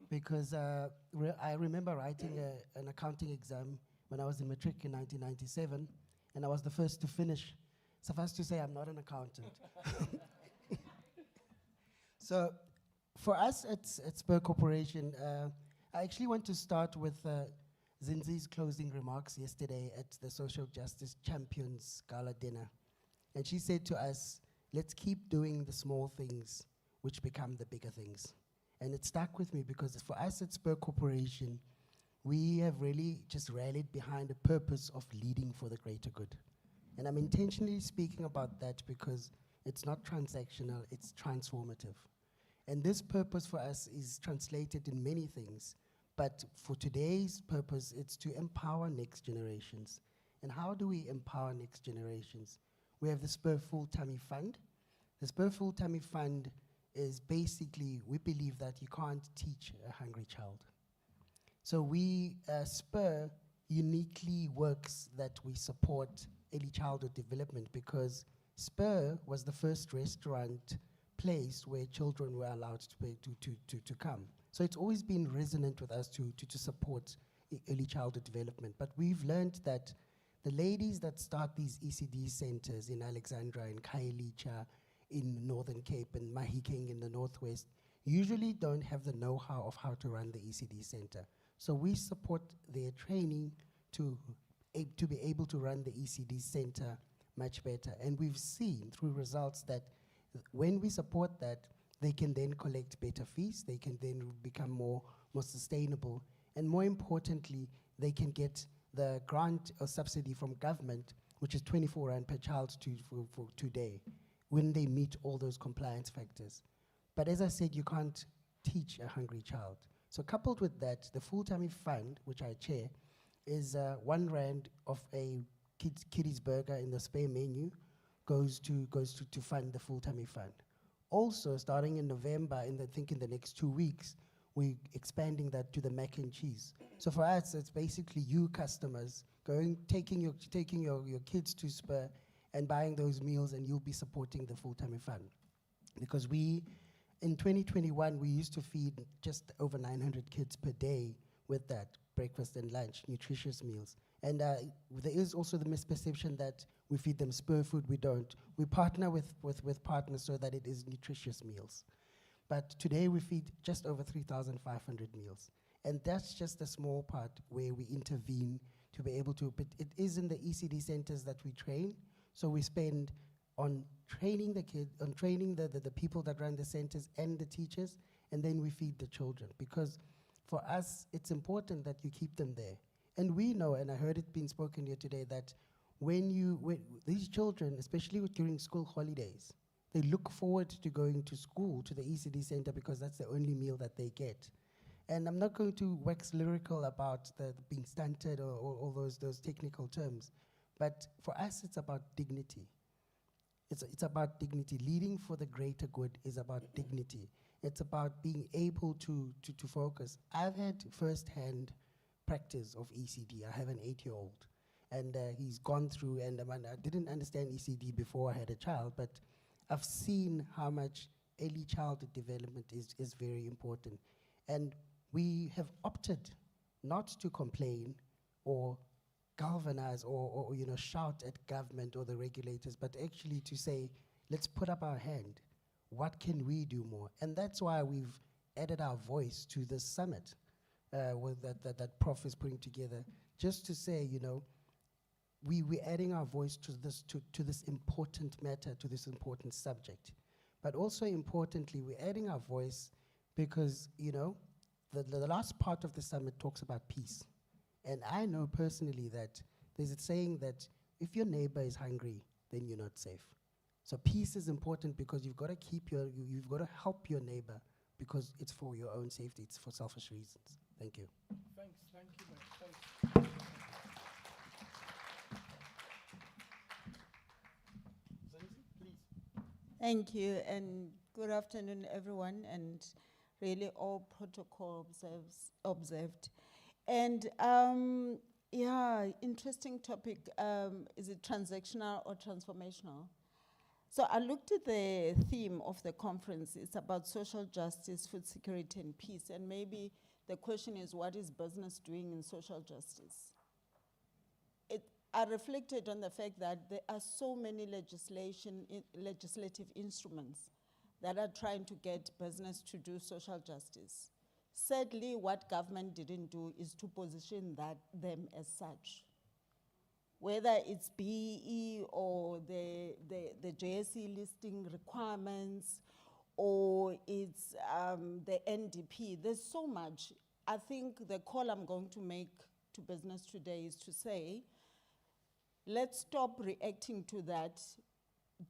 because I remember writing an accounting exam when I was in matric in 1997, and I was the first to finish. Suffice to say, I'm not an accountant. So for us at Spur Corporation, I actually want to start with Zinzi's closing remarks yesterday at the Social Justice Champions Gala dinner. And she said to us, let's keep doing the small things which become the bigger things. And it stuck with me because for us at Spur Corporation, we have really just rallied behind a purpose of leading for the greater good. And I'm intentionally speaking about that because it's not transactional, it's transformative. And this purpose for us is translated in many things. But for today's purpose, it's to empower next generations. And how do we empower next generations? We have the Spur Full Tummy Fund. The Spur Full Tummy Fund is basically, we believe that you can't teach a hungry child. So we, Spur uniquely works that we support early childhood development because Spur was the first restaurant place where children were allowed to come. So it's always been resonant with us to support early childhood development. But we've learned that the ladies that start these ECD centers in Alexandra and Khayelitsha in Northern Cape and Mahikeng in the Northwest usually don't have the know-how of how to run the ECD center. So we support their training to be able to run the ECD center much better. And we've seen through results that when we support that, they can then collect better fees, they can then become more sustainable, and more importantly, they can get the grant or subsidy from government, which is 24 Rand per child for today, when they meet all those compliance factors. But as I said, you can't teach a hungry child. So coupled with that, the Full Tummy Fund, which I chair, is 1 Rand of a kiddies burger in the spare menu goes to fund the Full Tummy Fund. Also, starting in November, I think in the next 2 weeks, we're expanding that to the mac and cheese. So for us, it's basically you customers taking your kids to Spur and buying those meals, and you'll be supporting the Full Tummy Fund. Because in 2021, we used to feed just over 900 kids per day with that, breakfast and lunch, nutritious meals. And there is also the misperception that we feed them Spur food. We don't. We partner with partners so that it is nutritious meals. But today we feed just over 3,500 meals. And that's just a small part where we intervene to be able to, but it is in the ECD centers that we train. So we spend on training the kids, on training the people that run the centers and the teachers, and then we feed the children. Because for us, it's important that you keep them there. And we know, and I heard it being spoken here today, that when these children, especially during school holidays, they look forward to going to school, to the ECD center, because that's the only meal that they get. And I'm not going to wax lyrical about the being stunted or all those technical terms, but for us, it's about dignity. It's about dignity. Leading for the greater good is about dignity. It's about being able to focus. I've had first-hand practice of ECD. I have an 8-year-old, and he's gone through, and I didn't understand ECD before I had a child, but I've seen how much early childhood development is very important. And we have opted not to complain or galvanize or shout at government or the regulators, but actually to say, let's put up our hand. What can we do more? And that's why we've added our voice to this summit that Prof is putting together, just to say, we're adding our voice to this important matter, to this important subject. But also importantly, we're adding our voice because, the last part of the summit talks about peace. And I know personally that there's a saying that if your neighbor is hungry, then you're not safe. So peace is important because you've got to you've got to help your neighbor because it's for your own safety, it's for selfish reasons. Thank you. Thanks, thank you, mate. Thanks. Please. Thank you, and good afternoon, everyone, and really all protocol observed. And interesting topic, is it transactional or transformational? So I looked at the theme of the conference. It's about social justice, food security, and peace. And maybe the question is, what is business doing in social justice? I reflected on the fact that there are so many legislative instruments that are trying to get business to do social justice. Sadly, what government didn't do is to position them as such. Whether it's BEE or the JSE listing requirements, or it's the NDP, there's so much. I think the call I'm going to make to business today is to say, let's stop reacting to that,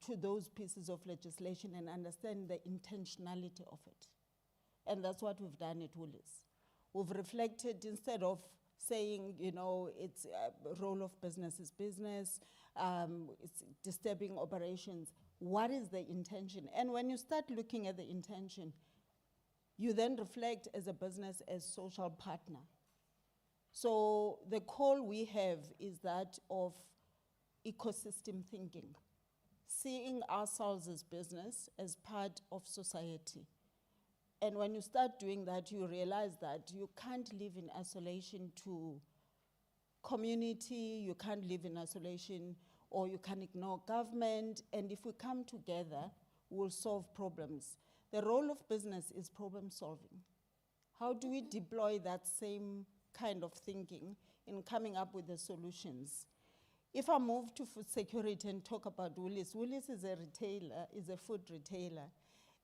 to those pieces of legislation, and understand the intentionality of it. And that's what we've done at Woolies. We've reflected, instead of saying, you know, it's role of business is business, it's disturbing operations. What is the intention? And when you start looking at the intention, you then reflect as a business, as social partner. So the call we have is that of ecosystem thinking, seeing ourselves as business, as part of society. And when you start doing that, you realize that you can't live in isolation to community, you can't live in isolation, or you can ignore government. And if we come together, we'll solve problems. The role of business is problem solving. How do we deploy that same kind of thinking in coming up with the solutions? If I move to food security and talk about Woolies, Woolies is a retailer, is a food retailer.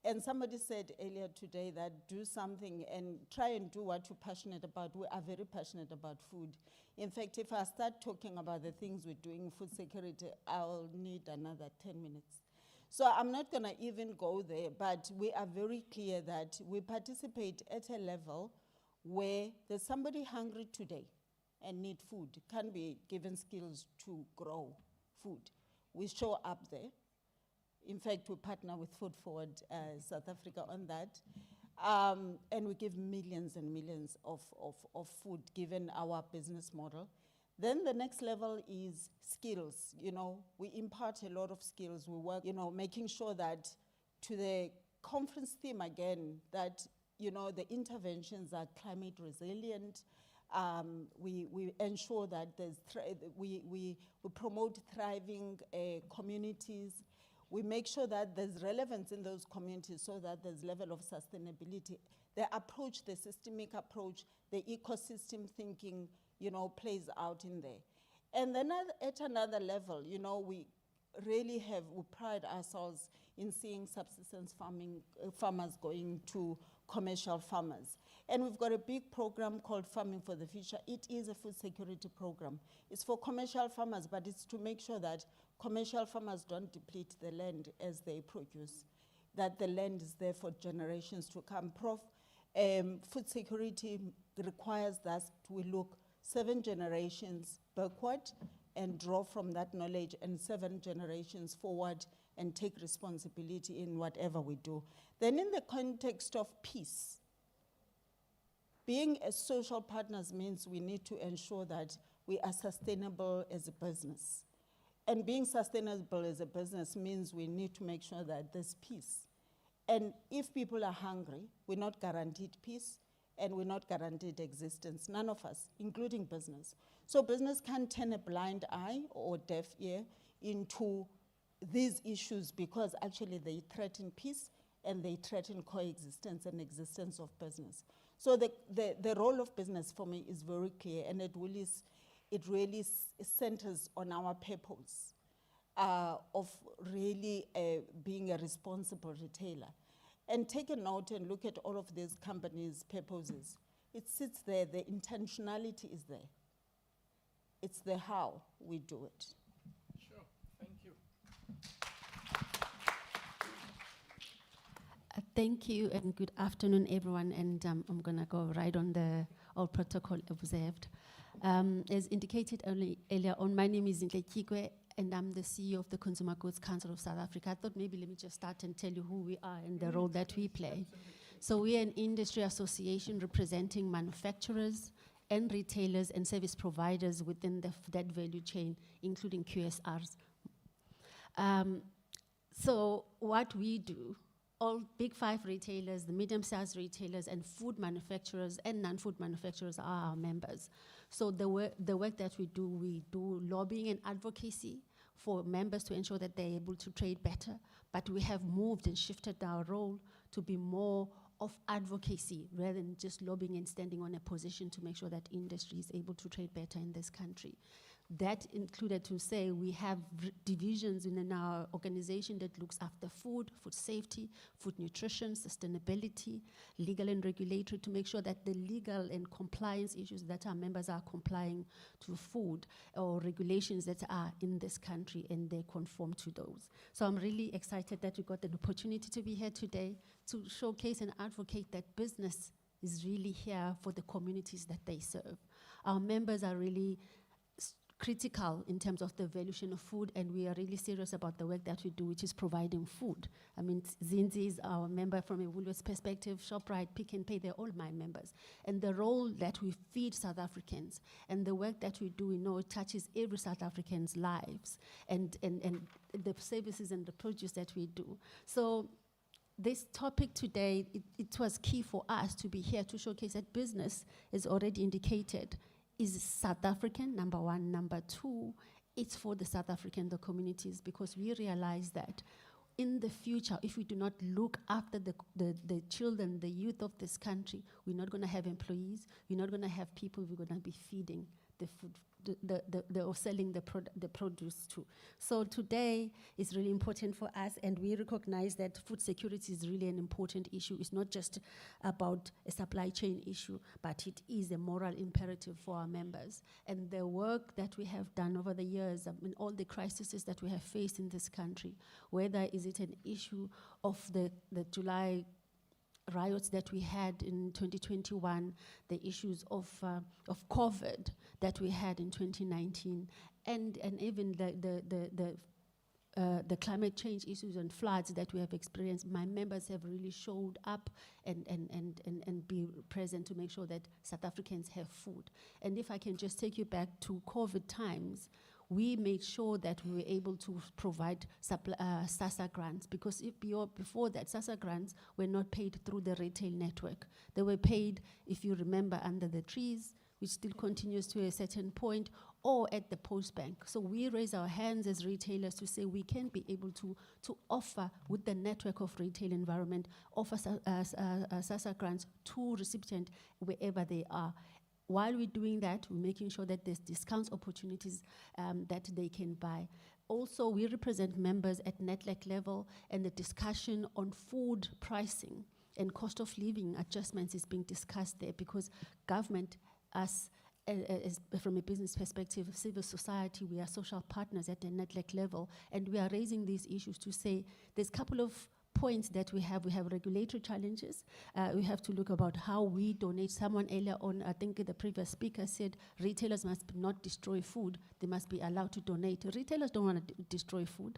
And somebody said earlier today that do something and try and do what you're passionate about. We are very passionate about food. In fact, if I start talking about the things we're doing in food security, I'll need another 10 minutes. So I'm not gonna even go there, but we are very clear that we participate at a level where there's somebody hungry today and need food, can be given skills to grow food. We show up there. In fact, we partner with Food Forward South Africa on that. And we give millions and millions of food given our business model. Then the next level is skills. You know, we impart a lot of skills. We work, you know, making sure that, to the conference theme again, that, you know, the interventions are climate resilient. We ensure that we promote thriving communities. We make sure that there's relevance in those communities so that there's level of sustainability. The approach, the systemic approach, the ecosystem thinking, you know, plays out in there. And then at another level, you know, we really we pride ourselves in seeing subsistence farmers going to commercial farmers. And we've got a big program called Farming for the Future. It is a food security program. It's for commercial farmers, but it's to make sure that commercial farmers don't deplete the land as they produce, that the land is there for generations to come. Food security requires that we look 7 generations backward and draw from that knowledge, and 7 generations forward and take responsibility in whatever we do. Then in the context of peace, being as social partners means we need to ensure that we are sustainable as a business. And being sustainable as a business means we need to make sure that there's peace. And if people are hungry, we're not guaranteed peace, and we're not guaranteed existence, none of us, including business. So business can't turn a blind eye or deaf ear into these issues, because actually they threaten peace and they threaten coexistence and existence of business. So the role of business for me is very clear, and at Woolies, it really centers on our purpose of really being a responsible retailer. And take a note and look at all of these companies' purposes. It sits there, the intentionality is there. It's the how we do it. Sure, thank you. Thank you and good afternoon, everyone. And I'm going to go right on the all protocol observed. As indicated earlier on, my name is CTICC, and I'm the CEO of the Consumer Goods Council of South Africa. I thought maybe let me just start and tell you who we are and the role that we play. So we're an industry association representing manufacturers and retailers and service providers within that value chain, including QSRs. So what we do, all big 5 retailers, the medium-sized retailers, and food manufacturers and non-food manufacturers are our members. So the work that we do lobbying and advocacy for members to ensure that they're able to trade better, but we have moved and shifted our role to be more of advocacy rather than just lobbying and standing on a position to make sure that industry is able to trade better in this country. That included to say we have divisions in our organization that looks after food, food safety, food nutrition, sustainability, legal and regulatory, to make sure that the legal and compliance issues that our members are complying to food or regulations that are in this country and they conform to those. So I'm really excited that we got an opportunity to be here today to showcase and advocate that business is really here for the communities that they serve. Our members are really critical in terms of the valuation of food, and we are really serious about the work that we do, which is providing food. I mean, Zinzi is our member from a Woolworths perspective, ShopRite, Pick n Pay, they're all my members. And the role that we feed South Africans and the work that we do, we know it touches every South African's lives and the services and the produce that we do. So this topic today, it was key for us to be here to showcase that business is already indicated is South African, number one. Number two, it's for the South African, the communities, because we realize that in the future, if we do not look after the children, the youth of this country, we're not going to have employees, we're not going to have people we're going to be feeding the food, or selling the produce to. So today is really important for us, and we recognize that food security is really an important issue. It's not just about a supply chain issue, but it is a moral imperative for our members. And the work that we have done over the years, I mean, all the crises that we have faced in this country, whether is it an issue of the July riots that we had in 2021, the issues of COVID that we had in 2019, and even the climate change issues and floods that we have experienced. My members have really showed up and be present to make sure that South Africans have food. And if I can just take you back to COVID times, we made sure that we were able to provide SASSA grants, because before that, SASSA grants were not paid through the retail network. They were paid, if you remember, under the trees, which still continues to a certain point, or at the post bank. So we raise our hands as retailers to say we can be able to offer, with the network of retail environment, offer SASSA grants to recipients wherever they are. While we're doing that, we're making sure that there's discounts opportunities that they can buy. Also, we represent members at NETLAC level, and the discussion on food pricing and cost of living adjustments is being discussed there, because government, us, from a business perspective, civil society, we are social partners at the NETLAC level, and we are raising these issues to say there's a couple of points that we have. We have regulatory challenges. We have to look about how we donate. Someone earlier on, I think the previous speaker said, retailers must not destroy food. They must be allowed to donate. Retailers don't want to destroy food.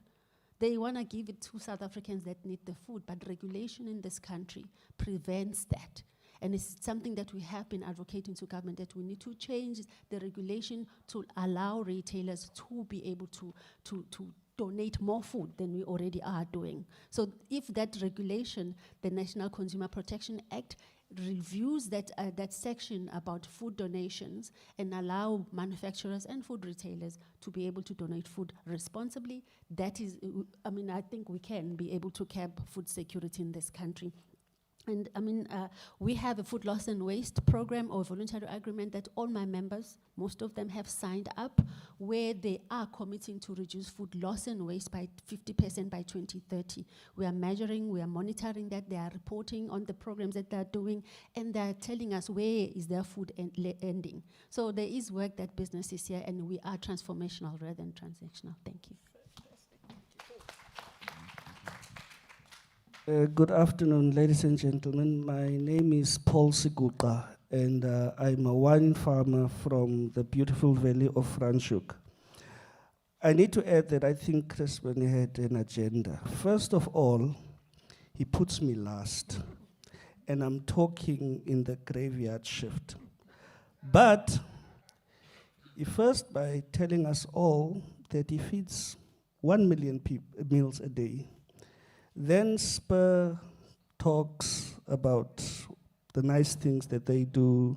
They want to give it to South Africans that need the food, but regulation in this country prevents that. And it's something that we have been advocating to government, that we need to change the regulation to allow retailers to be able to donate more food than we already are doing. So if that regulation, the National Consumer Protection Act, reviews that section about food donations and allow manufacturers and food retailers to be able to donate food responsibly, that is, I mean, I think we can be able to curb food security in this country. And I mean, we have a food loss and waste program or voluntary agreement that all my members, most of them, have signed up, where they are committing to reduce food loss and waste by 50% by 2030. We are measuring, we are monitoring that, they are reporting on the programs that they are doing, and they are telling us where is their food ending. So there is work that business is here, and we are transformational rather than transactional. Thank you. Good afternoon, ladies and gentlemen. My name is Paul Siguqa, and I'm a wine farmer from the beautiful valley of Franschhoek. I need to add that I think Chris Beni had an agenda. First of all, he puts me last, and I'm talking in the graveyard shift. But he first, by telling us all that he feeds 1 million meals a day, then Spur talks about the nice things that they do,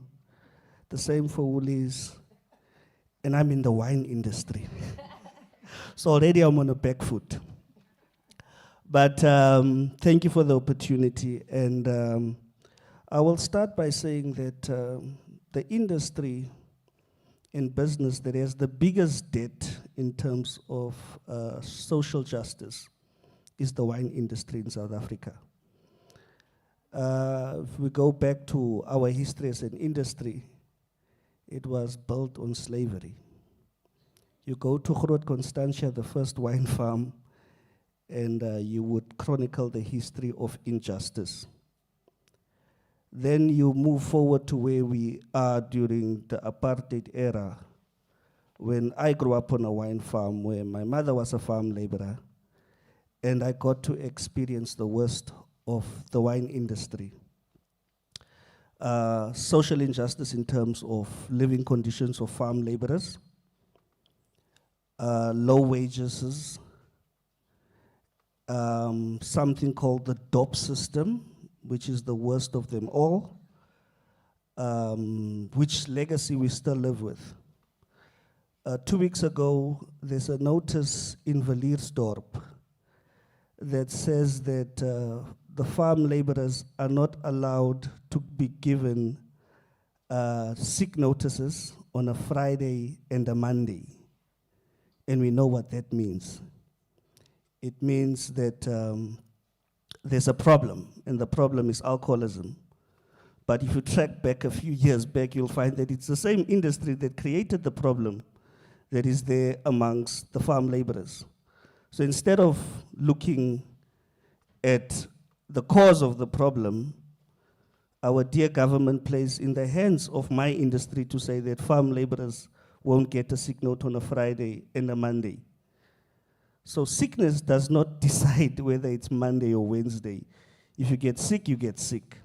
the same for Woolies, and I'm in the wine industry. So already I'm on a back foot. But thank you for the opportunity, and I will start by saying that the industry in business that has the biggest debt in terms of social justice is the wine industry in South Africa. If we go back to our history as an industry, it was built on slavery. You go to Groot Constantia, the first wine farm, and you would chronicle the history of injustice. Then you move forward to where we are during the apartheid era, when I grew up on a wine farm where my mother was a farm laborer, and I got to experience the worst of the wine industry. Social injustice in terms of living conditions of farm laborers, low wages, something called the DOP system, which is the worst of them all, which legacy we still live with. 2 weeks ago, there's a notice in Villiersdorp that says that the farm laborers are not allowed to be given sick notices on a Friday and a Monday. And we know what that means. It means that there's a problem, and the problem is alcoholism. But if you track back a few years back, you'll find that it's the same industry that created the problem that is there amongst the farm laborers. So instead of looking at the cause of the problem, our dear government plays in the hands of my industry to say that farm laborers won't get a sick note on a Friday and a Monday. So sickness does not decide whether it's Monday or Wednesday. If you get sick, you get sick.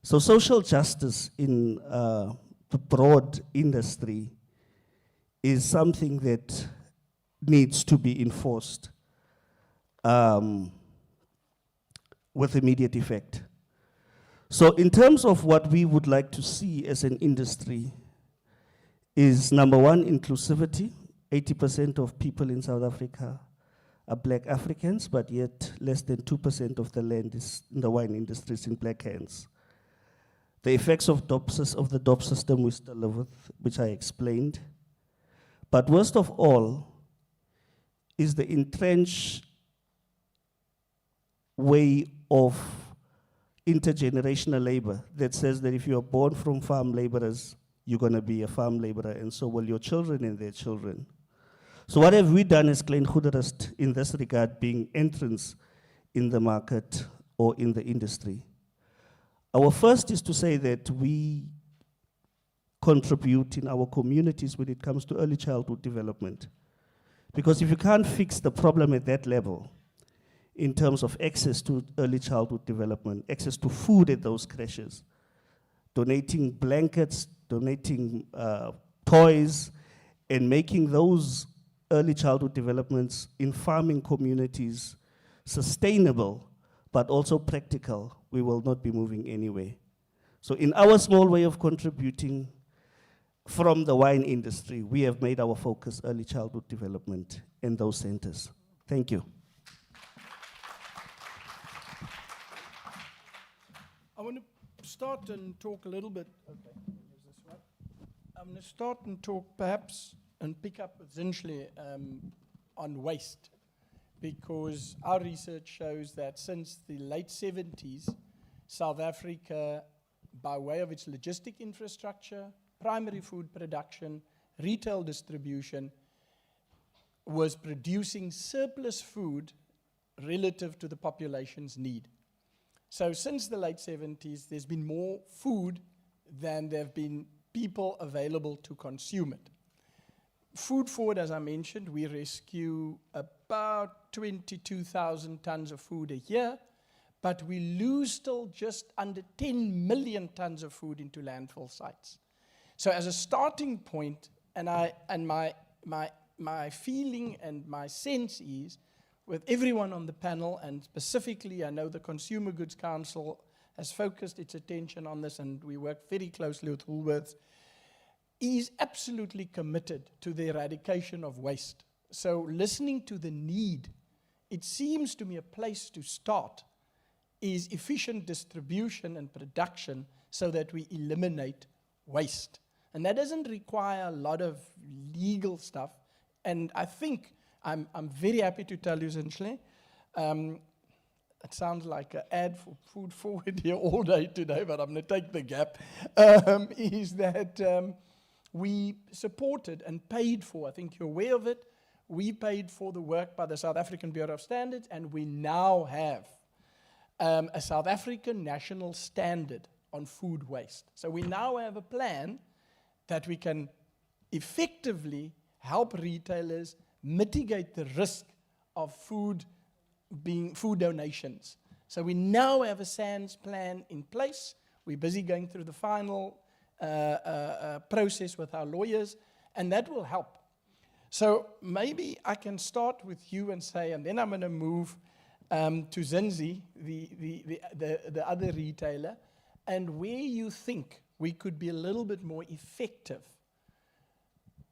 So social justice in the broad industry is something that needs to be enforced with immediate effect. So in terms of what we would like to see as an industry is, number one, inclusivity. 80% of people in South Africa are black Africans, but yet less than 2% of the land is in the wine industry is in black hands. The effects of the DOP system we still live with, which I explained. But worst of all is the entrenched way of intergenerational labor that says that if you are born from farm laborers, you're going to be a farm laborer, and so will your children and their children. So what have we done as Klein Goederust in this regard, being entrants in the market or in the industry? Our first is to say that we contribute in our communities when it comes to early childhood development. Because if you can't fix the problem at that level, in terms of access to early childhood development, access to food at those creches, donating blankets, donating toys, and making those early childhood developments in farming communities sustainable, but also practical, we will not be moving anywhere. So in our small way of contributing from the wine industry, we have made our focus early childhood development in those centers. Thank you. I want to start and talk a little bit. Okay, here's this one. I'm going to start and talk perhaps and pick up essentially on waste, because our research shows that since the late 70s, South Africa, by way of its logistic infrastructure, primary food production, retail distribution, was producing surplus food relative to the population's need. So since the late 70s, there's been more food than there have been people available to consume it. Food forward, as I mentioned, we rescue about 22,000 tons of food a year, but we lose still just under 10 million tons of food into landfill sites. So as a starting point, my feeling and my sense is, with everyone on the panel, and specifically I know the Consumer Goods Council has focused its attention on this, and we work very closely with Woolworths, is absolutely committed to the eradication of waste. So listening to the need, it seems to me a place to start is efficient distribution and production so that we eliminate waste. And that doesn't require a lot of legal stuff. And I think, I'm very happy to tell you, Zinhle, it sounds like an ad for food forward here all day today, but I'm going to take the gap, is that we supported and paid for, I think you're aware of it, we paid for the work by the South African Bureau of Standards, and we now have a South African national standard on food waste. So we now have a plan that we can effectively help retailers mitigate the risk of food donations. So we now have a SANS plan in place. We're busy going through the final process with our lawyers, and that will help. So maybe I can start with you and say, and then I'm going to move to Zinzi, the other retailer, and where you think we could be a little bit more effective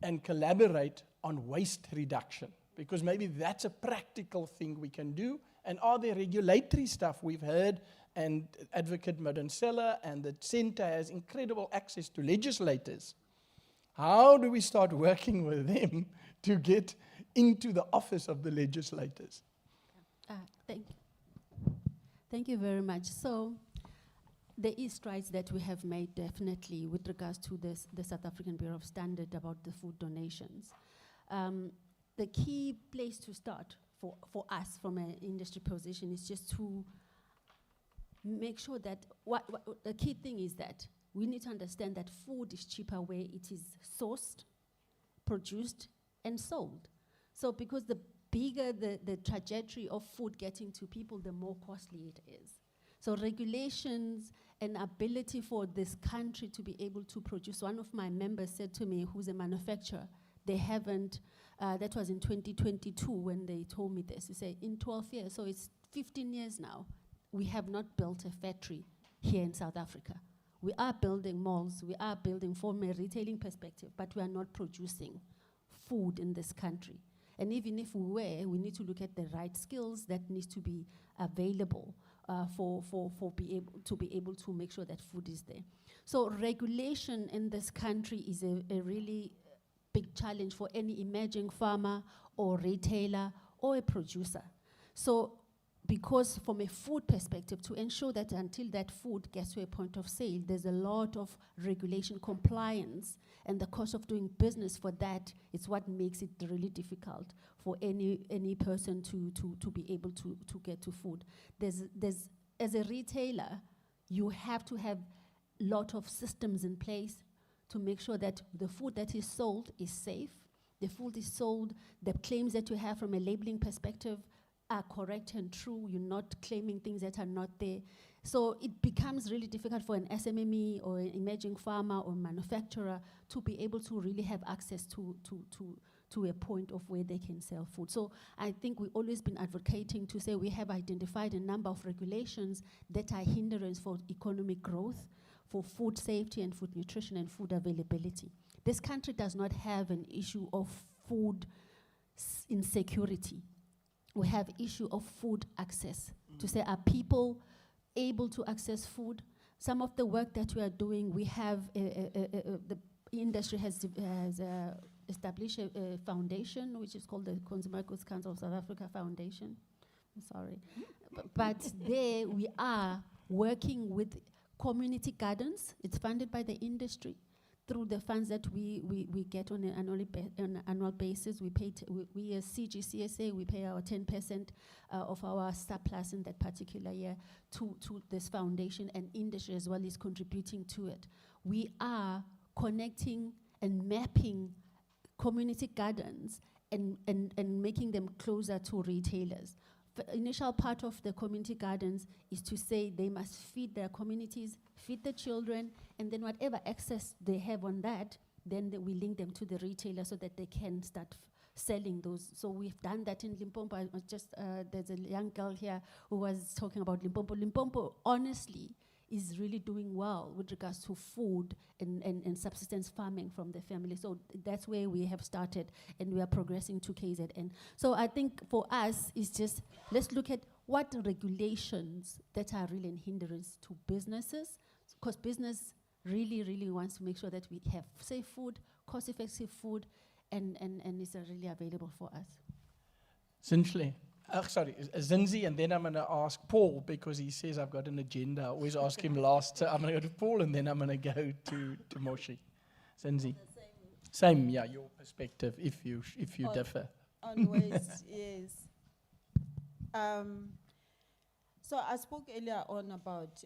and collaborate on waste reduction, because maybe that's a practical thing we can do. And are there regulatory stuff we've heard, and Advocate Madonsela and the Centre has incredible access to legislators. How do we start working with them to get into the office of the legislators? Thank you very much. So there is strides that we have made definitely with regards to this, the South African Bureau of Standard about the food donations. The key place to start for us from an industry position is just to make sure that the key thing is that we need to understand that food is cheaper where it is sourced, produced, and sold. So because the bigger the trajectory of food getting to people, the more costly it is. So regulations and ability for this country to be able to produce. One of my members said to me, who's a manufacturer, they haven't, that was in 2022 when they told me this. They say in 12 years, so it's 15 years now, we have not built a factory here in South Africa. We are building malls, we are building from a retailing perspective, but we are not producing food in this country. And even if we were, we need to look at the right skills that needs to be available to be able to make sure that food is there. So regulation in this country is a really big challenge for any emerging farmer or retailer or a producer. So because from a food perspective, to ensure that until that food gets to a point of sale, there's a lot of regulation compliance, and the cost of doing business for that is what makes it really difficult for any person to be able to get to food. There's as a retailer, you have to have a lot of systems in place to make sure that the food that is sold is safe, the food is sold, the claims that you have from a labeling perspective are correct and true. You're not claiming things that are not there. So it becomes really difficult for an SMME or an emerging farmer or manufacturer to be able to really have access to a point of where they can sell food. So I think we've always been advocating to say we have identified a number of regulations that are hindrance for economic growth, for food safety and food nutrition and food availability. This country does not have an issue of food insecurity. We have issue of food access. To say, are people able to access food? Some of the work that we are doing, we have, the industry has established a foundation, which is called the Consumer Goods Council of South Africa Foundation. I'm sorry. But there we are working with community gardens. It's funded by the industry. Through the funds that we get on an annual basis, we as CGCSA, we pay our 10% of our surplus in that particular year to this foundation, and industry as well is contributing to it. We are connecting and mapping community gardens and making them closer to retailers. The initial part of the community gardens is to say they must feed their communities, feed the children, and then whatever excess they have on that, then we link them to the retailer so that they can start selling those. So we've done that in Limpopo. I was just, there's a young girl here who was talking about Limpopo. Limpopo, honestly, is really doing well with regards to food and subsistence farming from the family. So that's where we have started, and we are progressing to KZN. So I think for us, it's just, let's look at what regulations that are really a hindrance to businesses, because business really wants to make sure that we have safe food, cost-effective food, and it's really available for us. Zinzi, Zinzi, and then I'm going to ask Paul because he says I've got an agenda. I always ask him last. So I'm going to go to Paul and then I'm going to go to Moshi. Zinzi. Same, yeah, your perspective if you differ. On waste, yes. So I spoke earlier on about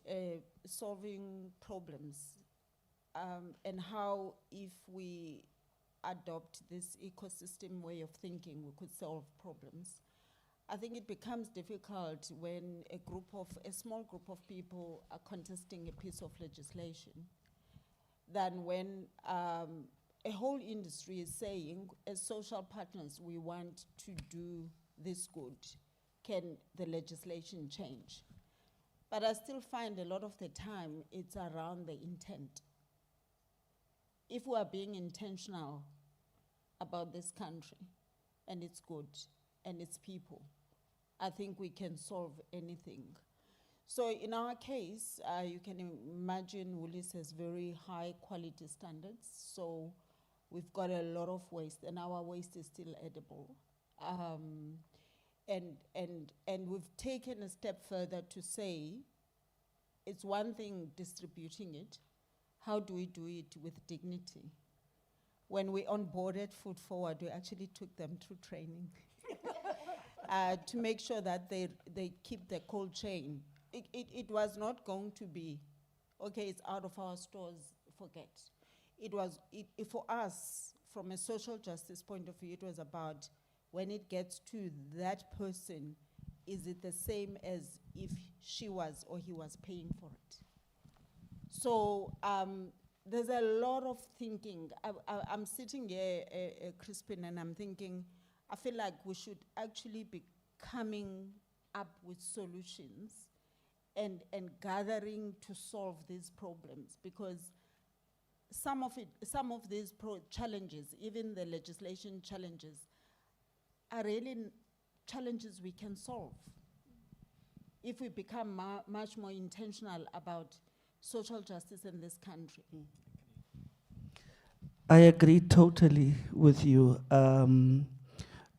solving problems and how if we adopt this ecosystem way of thinking, we could solve problems. I think it becomes difficult when a small group of people are contesting a piece of legislation than when a whole industry is saying, as social partners, we want to do this good. Can the legislation change? But I still find a lot of the time it's around the intent. If we are being intentional about this country and its good and its people, I think we can solve anything. So in our case, you can imagine Woolies has very high quality standards. So we've got a lot of waste and our waste is still edible. And we've taken a step further to say, it's one thing distributing it. How do we do it with dignity? When we onboarded Food Forward, we actually took them through training to make sure that they keep the cold chain. It was not going to be, okay, it's out of our stores, forget. It was, for us, from a social justice point of view, it was about when it gets to that person, is it the same as if she was or he was paying for it? So there's a lot of thinking. I'm sitting here, Crispin, and I'm thinking, I feel like we should actually be coming up with solutions and gathering to solve these problems, because some of these challenges, even the legislation challenges, are really challenges we can solve if we become much more intentional about social justice in this country. I agree totally with you.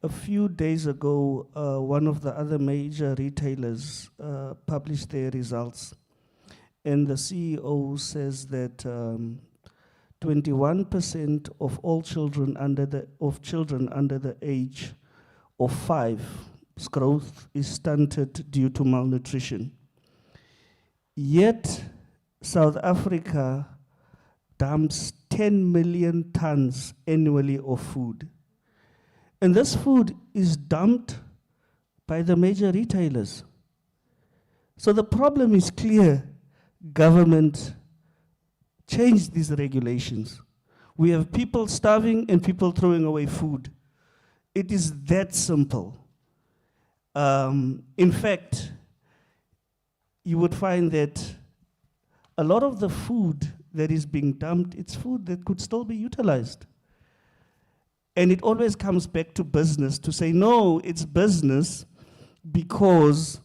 A few days ago, one of the other major retailers published their results, and the CEO says that 21% of all children under the age of 5's growth is stunted due to malnutrition. Yet, South Africa dumps 10 million tons annually of food. And this food is dumped by the major retailers. So the problem is clear. Government, change these regulations. We have people starving and people throwing away food. It is that simple. In fact, you would find that a lot of the food that is being dumped, it's food that could still be utilized. And it always comes back to business to say, no, it's business, because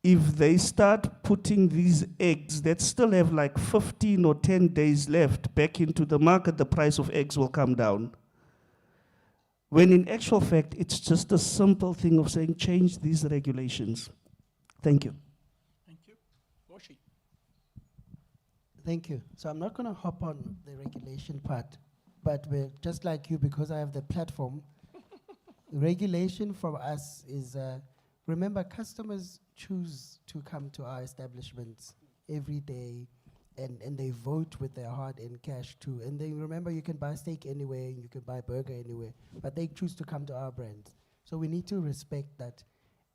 if they start putting these eggs that still have like 15 or 10 days left back into the market, the price of eggs will come down. When in actual fact, it's just a simple thing of saying, change these regulations. Thank you. Thank you. Moshi. Thank you. So I'm not going to hop on the regulation part, but we're just like you, because I have the platform. Regulation from us is, remember, customers choose to come to our establishments every day, and they vote with their hard-earned cash too. And they remember, you can buy steak anywhere, you can buy burger anywhere, but they choose to come to our brands. So we need to respect that.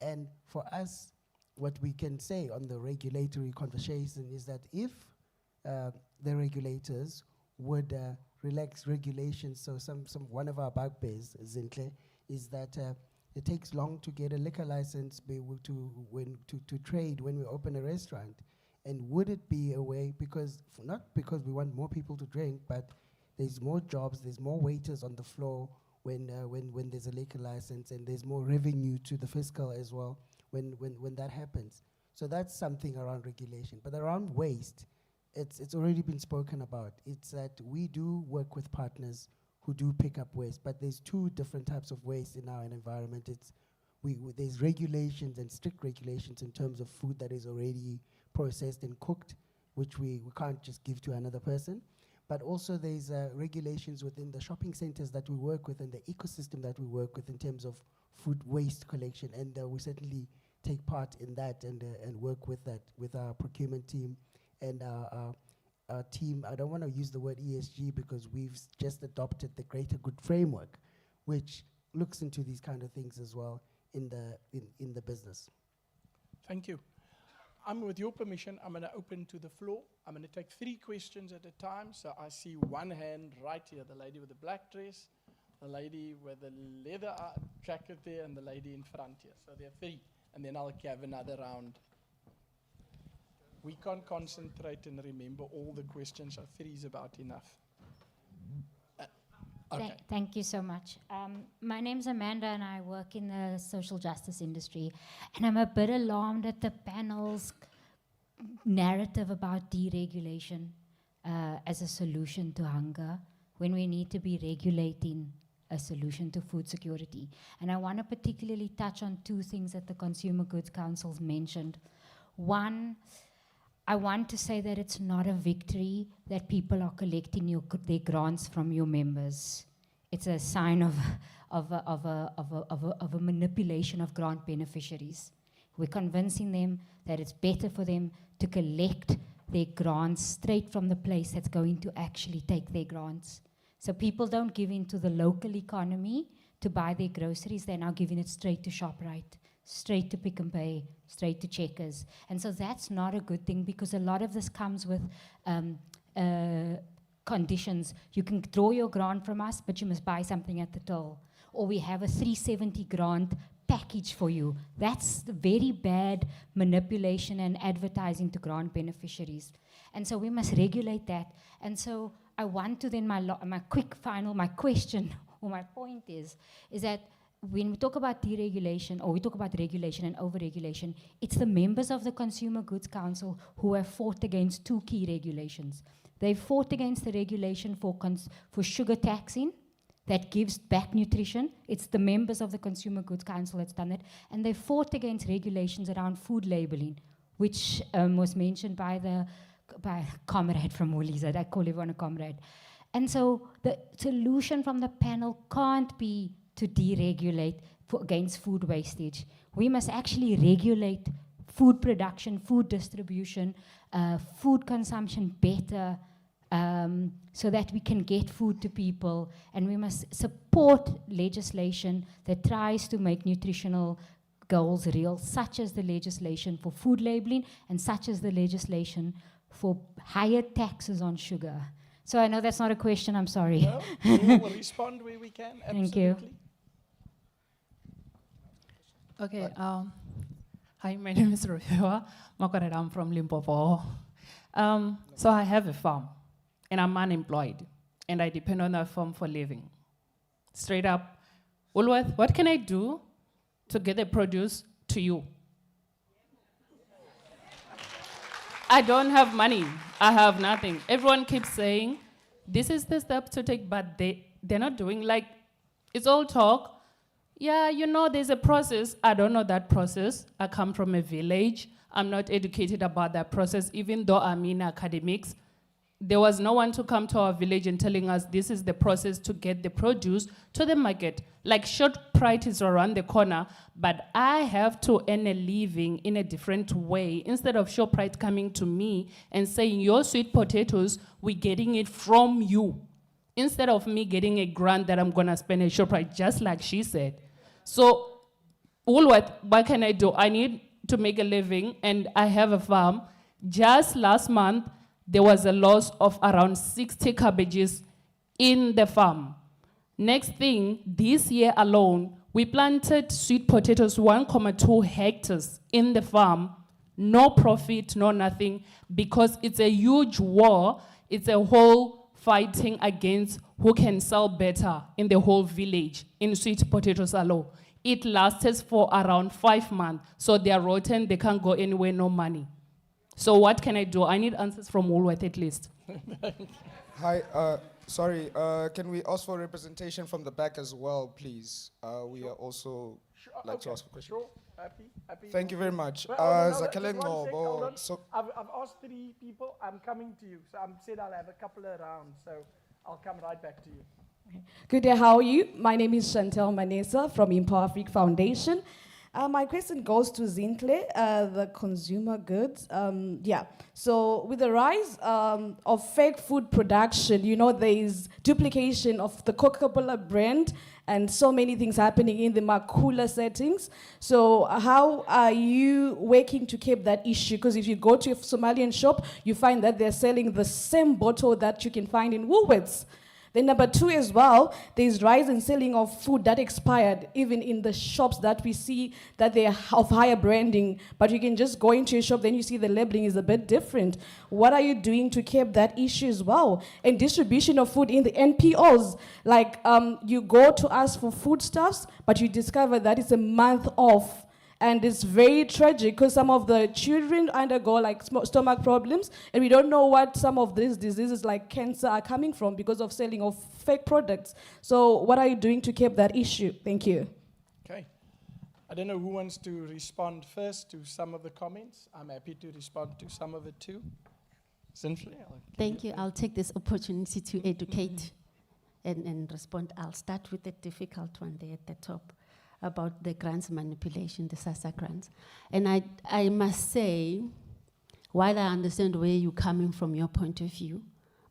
And for us, what we can say on the regulatory conversation is that if the regulators would relax regulations, so one of our bugbears, Zintle, is that it takes long to get a liquor license to trade when we open a restaurant. And would it be a way, not because we want more people to drink, but there's more jobs, there's more waiters on the floor when there's a liquor license, and there's more revenue to the fiscal as well when that happens. So that's something around regulation. But around waste, it's already been spoken about. It's that we do work with partners who do pick up waste, but there's two different types of waste in our environment. There's regulations and strict regulations in terms of food that is already processed and cooked, which we can't just give to another person. But also there's regulations within the shopping centers that we work with and the ecosystem that we work with in terms of food waste collection. And we certainly take part in that and work with that, with our procurement team and our team. I don't want to use the word ESG because we've just adopted the Greater Good Framework, which looks into these kind of things as well in the business. Thank you. With your permission, I'm going to open to the floor. I'm going to take 3 questions at a time. So I see one hand right here, the lady with the black dress, the lady with the leather jacket there, and the lady in front here. So there are 3, and then I'll have another round. We can't concentrate and remember all the questions, so 3 is about enough. Okay. Thank you so much. My name's Amanda and I work in the social justice industry, and I'm a bit alarmed at the panel's narrative about deregulation as a solution to hunger when we need to be regulating a solution to food security. And I want to particularly touch on 2 things that the Consumer Goods Council's mentioned. One, I want to say that it's not a victory that people are collecting their grants from your members. It's a sign of a manipulation of grant beneficiaries. We're convincing them that it's better for them to collect their grants straight from the place that's going to actually take their grants. So people don't give into the local economy to buy their groceries. They're now giving it straight to ShopRite, straight to Pick and Pay, straight to Checkers. And so that's not a good thing because a lot of this comes with conditions. You can draw your grant from us, but you must buy something at the till. Or we have a 370 grant package for you. That's the very bad manipulation and advertising to grant beneficiaries. And so we must regulate that. And so I want to then, my question or my point is that when we talk about deregulation, or we talk about regulation and overregulation, it's the members of the Consumer Goods Council who have fought against 2 key regulations. They've fought against the regulation for sugar taxing that gives back nutrition. It's the members of the Consumer Goods Council that's done it. And they fought against regulations around food labeling, which was mentioned by a comrade from Woolies. I call everyone a comrade. And so the solution from the panel can't be to deregulate against food wastage. We must actually regulate food production, food distribution, food consumption better so that we can get food to people. And we must support legislation that tries to make nutritional goals real, such as the legislation for food labeling and such as the legislation for higher taxes on sugar. So I know that's not a question, I'm sorry. No, we will respond where we can, absolutely. Thank you. Okay, hi, my name is Rohua Makoreda. I'm from Limpopo. So I have a farm, and I'm unemployed, and I depend on that farm for living. Straight up, Woolworth, what can I do to get the produce to you? I don't have money. I have nothing. Everyone keeps saying, this is the steps to take, but they're not doing, like, it's all talk. Yeah, you know, there's a process. I don't know that process. I come from a village. I'm not educated about that process, even though I'm in academics. There was no one to come to our village and telling us this is the process to get the produce to the market. Like ShopRite is around the corner, but I have to earn a living in a different way. Instead of ShopRite coming to me and saying, your sweet potatoes, we're getting it from you. Instead of me getting a grant that I'm gonna spend at ShopRite, just like she said. So, Woolworth, what can I do? I need to make a living, and I have a farm. Just last month, there was a loss of around 60 cabbages in the farm. Next thing, this year alone, we planted sweet potatoes 1.2 hectares in the farm. No profit, no nothing, because it's a huge war. It's a whole fighting against who can sell better in the whole village in sweet potatoes alone. It lasted for around 5 months. So they are rotten, they can't go anywhere, no money. So what can I do? I need answers from Woolworth at least. Hi, sorry, can we ask for representation from the back as well, please? We are also like to ask a question. Sure, happy. Thank you very much. But hold on, hold on, Zakaleng just one sec, hold Ngobo, on. so I've asked 3 people, I'm coming to you. So I said I'll have a couple of rounds, so I'll come right back to you. Good day, how are you? My name is Chantel Manesa from Empower Africa Foundation. My question goes to Zintle, the consumer goods. So with the rise of fake food production, you know, there is duplication of the Coca-Cola brand and so many things happening in the Makula settings. So how are you working to keep that issue? Because if you go to a Somalian shop, you find that they're selling the same bottle that you can find in Woolworths. Then number 2 as well, there's rise in selling of food that expired, even in the shops that we see that they are of higher branding, but you can just go into a shop, then you see the labeling is a bit different. What are you doing to keep that issue as well? And distribution of food in the NPOs, like you go to ask for foodstuffs, but you discover that it's a month off. And it's very tragic because some of the children undergo like stomach problems, and we don't know what some of these diseases like cancer are coming from because of selling of fake products. So what are you doing to keep that issue? Thank you. Okay. I don't know who wants to respond first to some of the comments. I'm happy to respond to some of it too. Zintle, Thank you. I'll take this opportunity to educate and respond. I'll start with the difficult one there at the top, about the grants manipulation, the SASSA grants. And I must say, while I understand where you're coming from, your point of view,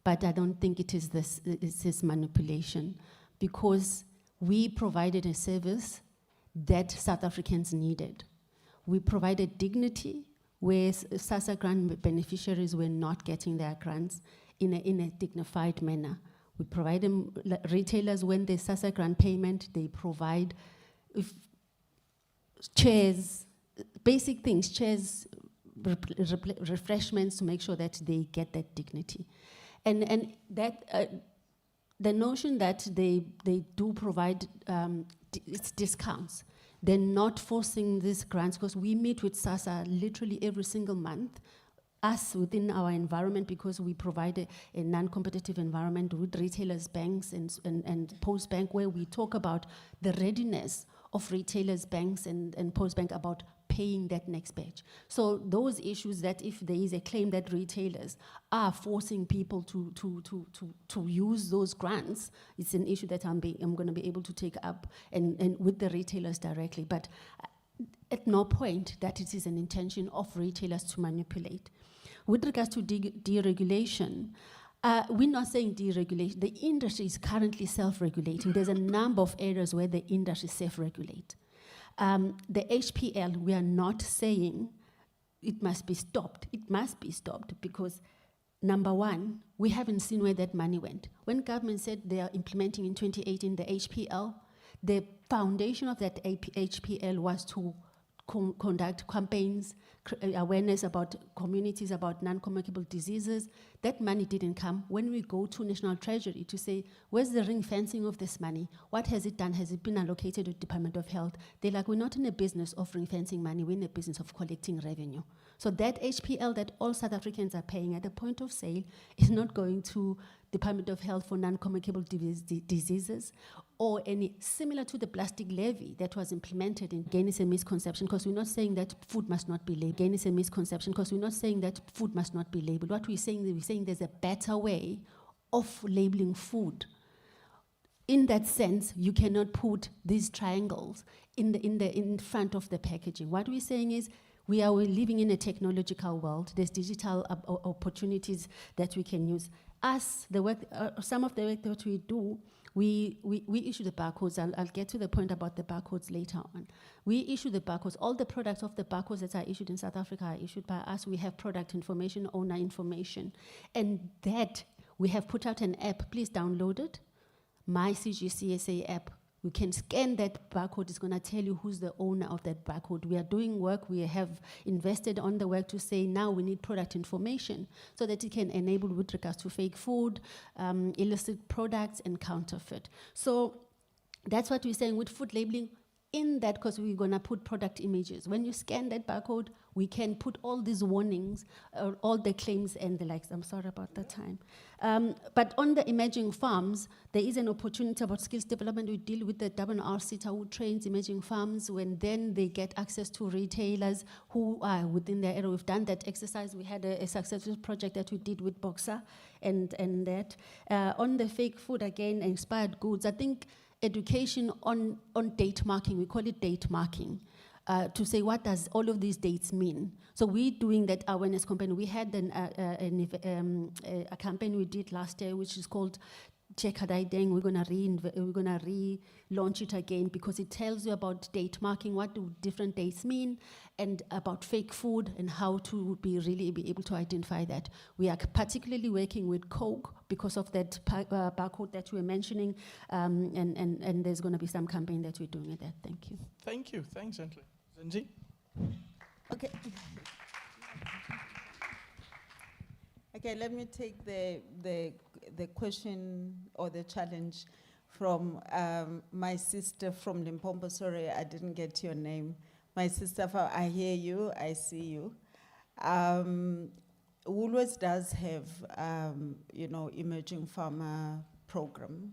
but I don't think it is this manipulation, because we provided a service that South Africans needed. We provided dignity where SASSA grant beneficiaries were not getting their grants in a dignified manner. We provide them, retailers, when there's SASSA grant payment, they provide chairs, basic things, chairs, refreshments to make sure that they get that dignity. And that the notion that they do provide it's discounts. They're not forcing these grants, because we meet with SASSA literally every single month, us within our environment, because we provide a non-competitive environment with retailers, banks, and Post Bank, where we talk about the readiness of retailers, banks, and Post Bank about paying that next batch. So those issues, that if there is a claim that retailers are forcing people to use those grants, it's an issue that I'm going to be able to take up and with the retailers directly. But at no point that it is an intention of retailers to manipulate. With regards to deregulation, we're not saying deregulation. The industry is currently self-regulating. There's a number of areas where the industry self-regulates. The HPL, we are not saying it must be stopped. It must be stopped because, number one, we haven't seen where that money went. When government said they are implementing in 2018 the HPL, the foundation of that HPL was to conduct campaigns, awareness about communities, about non-communicable diseases. That money didn't come. When we go to National Treasury to say, where's the ring fencing of this money? What has it done? Has it been allocated to the Department of Health? They're like, we're not in a business of ring fencing money, we're in a business of collecting revenue. So that HPL that all South Africans are paying at the point of sale is not going to Department of Health for non-communicable diseases, or any similar to the plastic levy that was implemented. Again, it's a misconception, because we're not saying that food must not be labeled. Again, it's a misconception, because we're not saying that food must not be labeled. What we're saying there's a better way of labeling food. In that sense, you cannot put these triangles in front of the packaging. What we're saying is, we are living in a technological world. There's digital opportunities that we can use. Some of the work that we do, we issue the barcodes. I'll get to the point about the barcodes later on. We issue the barcodes. All the products of the barcodes that are issued in South Africa are issued by us. We have product information, owner information. And that, we have put out an app. Please download it. My CGCSA app. We can scan that barcode. It's going to tell you who's the owner of that barcode. We are doing work. We have invested on the work to say now we need product information so that it can enable with regards to fake food, illicit products, and counterfeit. So that's what we're saying with food labeling. in that, because we're going to put product images, when you scan that barcode, we can put all these warnings, all the claims and the likes. I'm sorry about the time. But on the emerging farms, there is an opportunity about skills development. We deal with the WRC who trains emerging farms when then they get access to retailers who are within their area. We've done that exercise. We had a successful project that we did with Boxer and that. On the fake food, again, expired goods, I think education on date marking, we call it date marking, to say what does all of these dates mean. So we're doing that awareness campaign. We had a campaign we did last year, which is called Chekadaideng. We're gonna relaunch it again because it tells you about date marking, what do different dates mean, and about fake food and how to really be able to identify that. We are particularly working with Coke because of that barcode that you were mentioning, and there's going to be some campaign that we're doing with that. Thank you. Thank you. Thanks, Zintle. Zinzi? Okay. Okay, let me take the question or the challenge from my sister from Limpopo. Sorry, I didn't get your name. My sister, I hear you, I see you. Woolworths does have, emerging farmer program,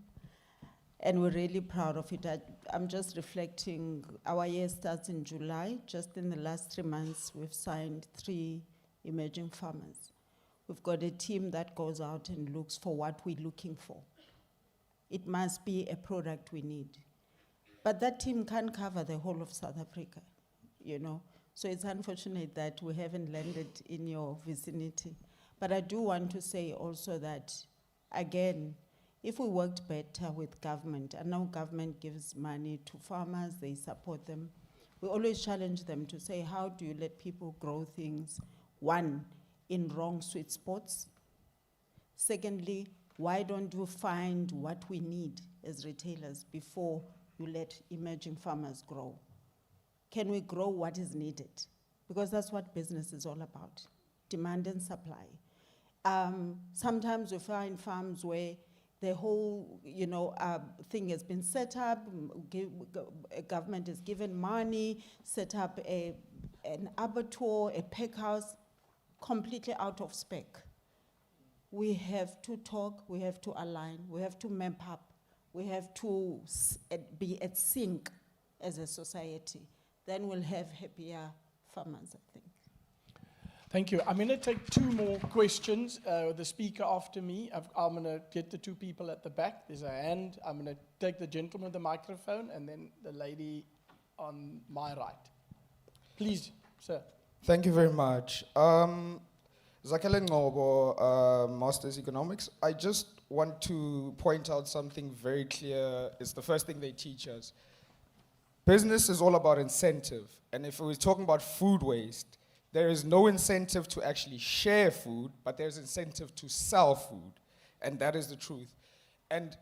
and we're really proud of it. I'm just reflecting, our year starts in July. Just in the last 3 months, we've signed 3 emerging farmers. We've got a team that goes out and looks for what we're looking for. It must be a product we need. But that team can't cover the whole of South Africa, So it's unfortunate that we haven't landed in your vicinity. But I do want to say also that, again, if we worked better with government, and now government gives money to farmers, they support them, we always challenge them to say, how do you let people grow things? One, in wrong sweet spots. Secondly, why don't you find what we need as retailers before you let emerging farmers grow? Can we grow what is needed? Because that's what business is all about, demand and supply. Sometimes we find farms where the whole, thing has been set up, government has given money, set up an abattoir, a pack house, completely out of spec. We have to talk, we have to align, we have to map up, we have to be at sync as a society. Then we'll have happier farmers, I think. Thank you. I'm going to take 2 more questions. The speaker after me, I'm going to get the 2 people at the back. There's a hand. I'm going to take the gentleman with the microphone and then the lady on my right. Please, sir. Thank you very much. Zakele Ngobo, Master's Economics. I just want to point out something very clear. It's the first thing they teach us. Business is all about incentive. And if we're talking about food waste, there is no incentive to actually share food, but there's incentive to sell food. And that is the truth. And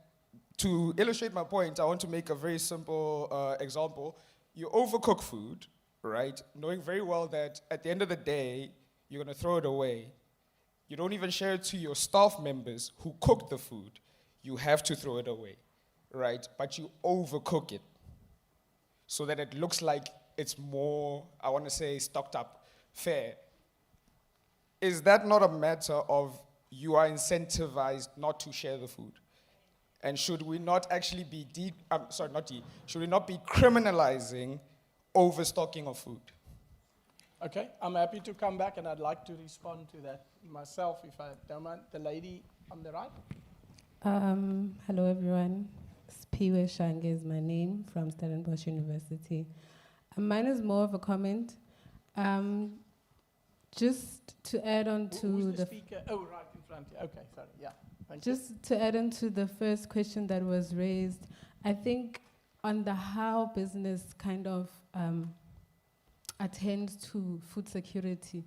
to illustrate my point, I want to make a very simple example. You overcook food, right? Knowing very well that at the end of the day, you're going to throw it away. You don't even share it to your staff members who cooked the food. You have to throw it away, right? But you overcook it so that it looks like it's more, I want to say, stocked up, fair. Is that not a matter of you are incentivized not to share the food? And should we not actually be, should we not be criminalizing overstocking of food? Okay, I'm happy to come back, and I'd like to respond to that myself, if I don't mind. The lady on the right. Hello, everyone. Spiwe Shange is my name, from Stellenbosch University. Mine is more of a comment. Just to add on to Who's the speaker? Oh, right in front. Okay, sorry. Yeah, thank you. Just to add on to the first question that was raised, I think on the how business kind of attends to food security.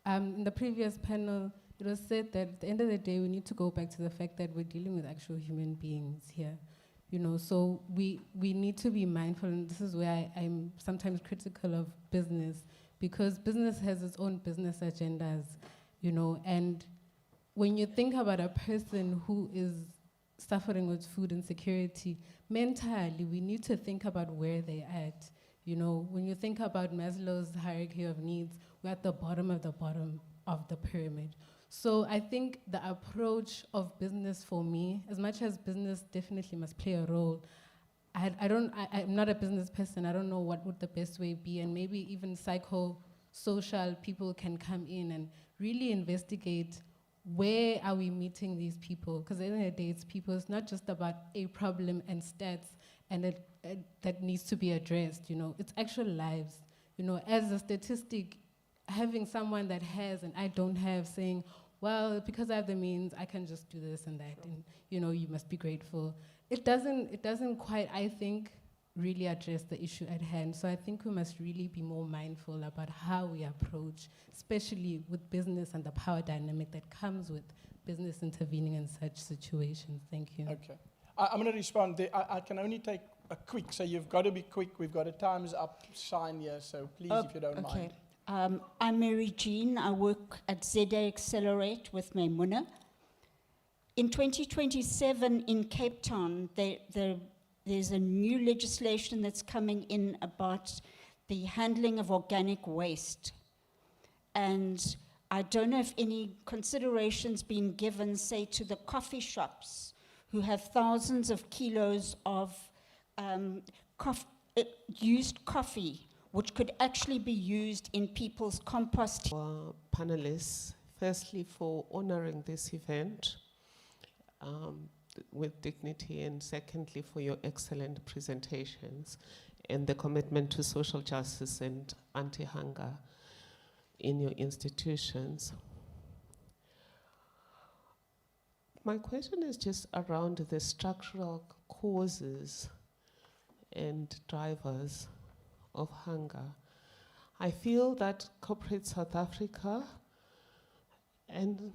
In the previous panel, it was said that at the end of the day, we need to go back to the fact that we're dealing with actual human beings here. So we need to be mindful, and this is where I'm sometimes critical of business, because business has its own business agendas, and when you think about a person who is suffering with food insecurity, mentally, we need to think about where they're at. You know, when you think about Maslow's hierarchy of needs, we're at the bottom of the pyramid. So I think the approach of business for me, as much as business definitely must play a role, I'm not a business person. I don't know what would the best way be, and maybe even psychosocial people can come in and really investigate where are we meeting these people? Because at the end of the day, it's people. It's not just about a problem and stats, and that needs to be addressed. You know, it's actual lives. You know, as a statistic, having someone that has and I don't have, saying, well, because I have the means, I can just do this and that, and you know, you must be grateful. It doesn't quite, I think, really address the issue at hand. So I think we must really be more mindful about how we approach, especially with business and the power dynamic that comes with business intervening in such situations. Thank you. Okay. I'm going to respond. I can only take a quick, so you've got to be quick. We've got a time's up sign here, so please, if you don't mind. I'm Mary Jean. I work at ZA Accelerate with Maimuna. In 2027 in Cape Town, there's a new legislation that's coming in about the handling of organic waste. And I don't know if any consideration's been given, say, to the coffee shops who have thousands of kilos of used coffee, which could actually be used in people's compost. Panelists, firstly for honoring this event with dignity, and secondly for your excellent presentations and the commitment to social justice and anti-hunger in your institutions. My question is just around the structural causes and drivers of hunger. I feel that corporate South Africa, and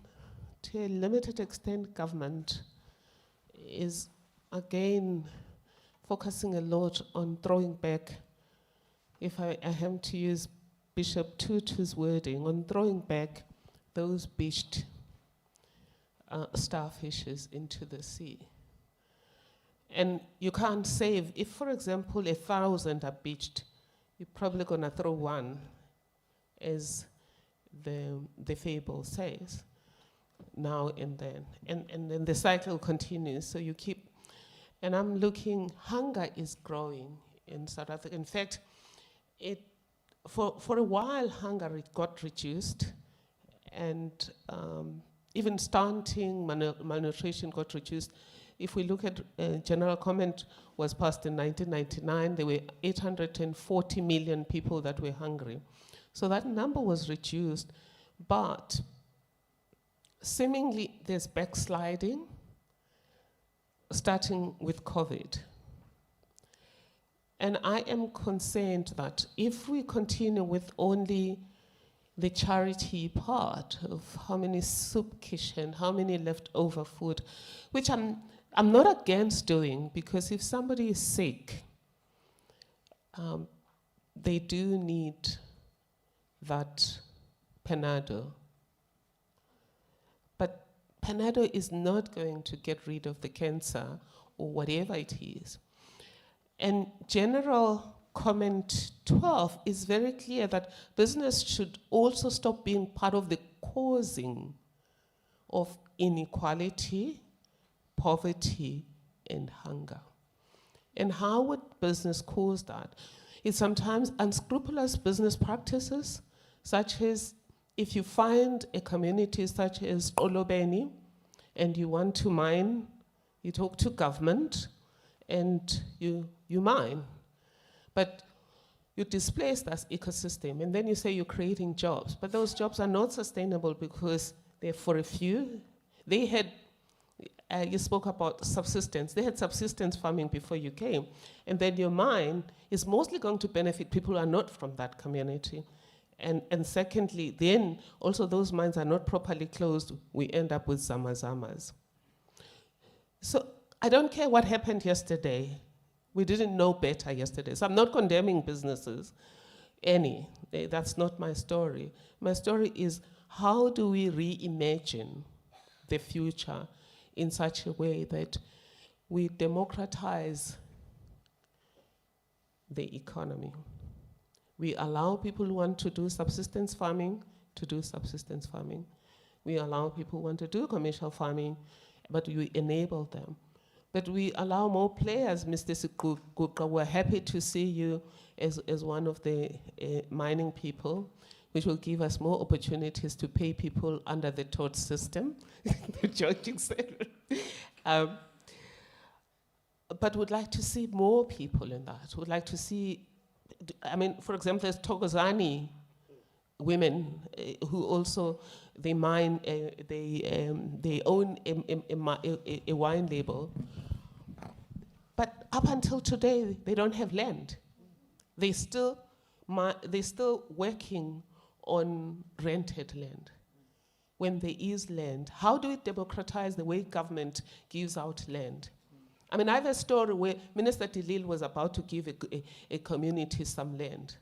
to a limited extent government, is again focusing a lot on throwing back, if I am to use Bishop Tutu's wording, on throwing back those beached starfishes into the sea. And you can't save, if for example 1,000 are beached, you're probably gonna throw one, as the fable says, now and then. And then the cycle continues, so you keep, and I'm looking, hunger is growing in South Africa. In fact, for a while, hunger got reduced, and even stunting, malnutrition got reduced. If we look at general comment was passed in 1999, there were 840 million people that were hungry. So that number was reduced, but seemingly there's backsliding, starting with COVID. And I am concerned that if we continue with only the charity part of how many soup kitchen, how many leftover food, which I'm not against doing, because if somebody is sick, they do need that Panado. But Panado is not going to get rid of the cancer or whatever it is. And general comment 12 is very clear that business should also stop being part of the causing of inequality, poverty, and hunger. And how would business cause that? It's sometimes unscrupulous business practices, such as if you find a community such as Olobeni and you want to mine, you talk to government and you mine. But you displace that ecosystem, and then you say you're creating jobs. But those jobs are not sustainable because they're for a few. They had, you spoke about subsistence. They had subsistence farming before you came. And then your mine is mostly going to benefit people who are not from that community. And secondly, then also those mines are not properly closed. We end up with zamazamas. So I don't care what happened yesterday. We didn't know better yesterday. So I'm not condemning businesses, any. That's not my story. My story is, how do we reimagine the future in such a way that we democratize the economy. We allow people who want to do subsistence farming to do subsistence farming. We allow people who want to do commercial farming, but we enable them. But we allow more players. Mr. Sikuka, we're happy to see you as one of the mining people, which will give us more opportunities to pay people under the tort system, the judging center. But we'd like to see more people in that. We'd like to see, I mean, for example, there's Thokozani women who also, they mine, they own a wine label. But up until today, they don't have land. They're still working on rented land. When there is land, how do we democratize the way government gives out land? I mean, I have a story where Minister Delil was about to give a community some land.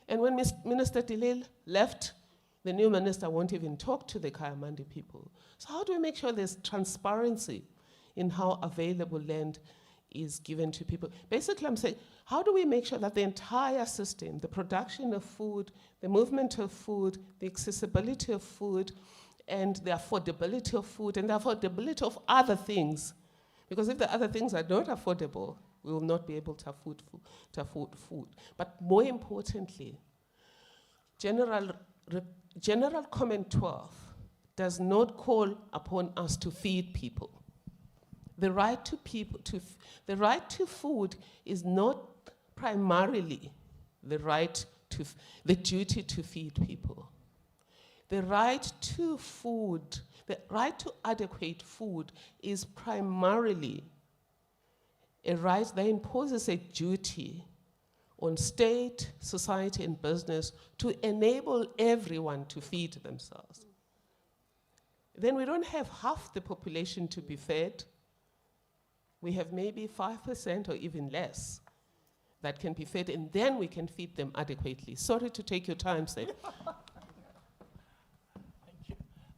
And when Minister Delil left, the new minister won't even talk to the Kayamandi people. So how do we make sure there's transparency in how available land is given to people? Basically, I'm saying, how do we make sure that the entire system, the production of food, the movement of food, the accessibility of food, and the affordability of food, and the affordability of other things, because if the other things are not affordable, we will not be able to afford food. But more importantly, General Comment 12 does not call upon us to feed people. The right to food is not primarily the duty to feed people. The right to food, the right to adequate food is primarily a right that imposes a duty on state, society, and business to enable everyone to feed themselves. Then we don't have half the population to be fed. We have maybe 5% or even less that can be fed, and then we can feed them adequately. Sorry to take your time, sir.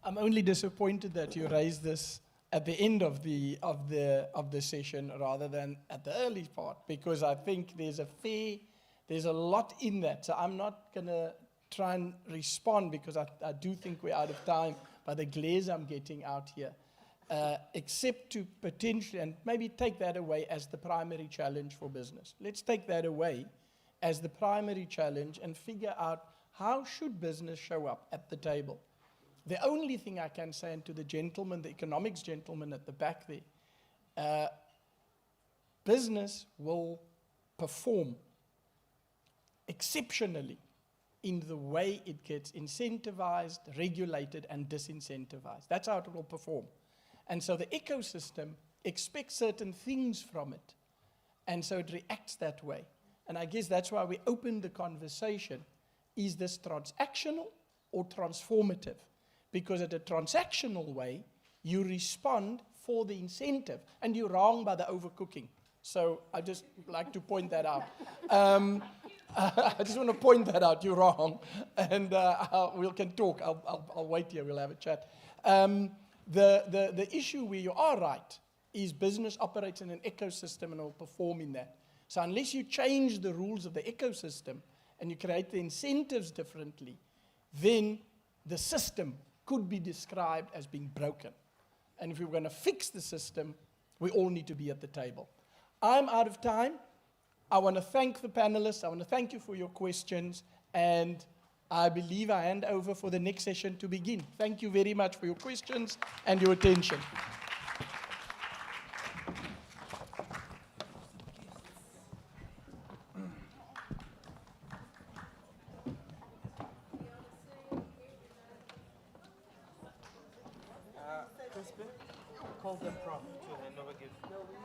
I'm only disappointed that you raised this at the end of the session rather than at the early part, because I think there's a lot in that. So I'm not going to try and respond because I do think we're out of time by the glares I'm getting out here, except to potentially, and maybe take that away as the primary challenge for business. Let's take that away as the primary challenge and figure out how should business show up at the table. The only thing I can say, and to the gentleman, the economics gentleman at the back there, business will perform exceptionally in the way it gets incentivized, regulated, and disincentivized. That's how it will perform. And so the ecosystem expects certain things from it, and so it reacts that way. And I guess that's why we opened the conversation. Is this transactional or transformative? Because at a transactional way, you respond for the incentive, and you're wrong by the overcooking. So I just like to point that out. I just want to point that out. You're wrong, and we can talk. I'll wait here. We'll have a chat. The issue where you are right is business operates in an ecosystem and will perform in that. So unless you change the rules of the ecosystem and you create the incentives differently, then the system could be described as being broken. And if we're going to fix the system, we all need to be at the table. I'm out of time. I want to thank the panelists. I want to thank you for your questions. And I believe I hand over for the next session to begin. Thank you very much for your questions and your attention. Call them prof to hand over gift.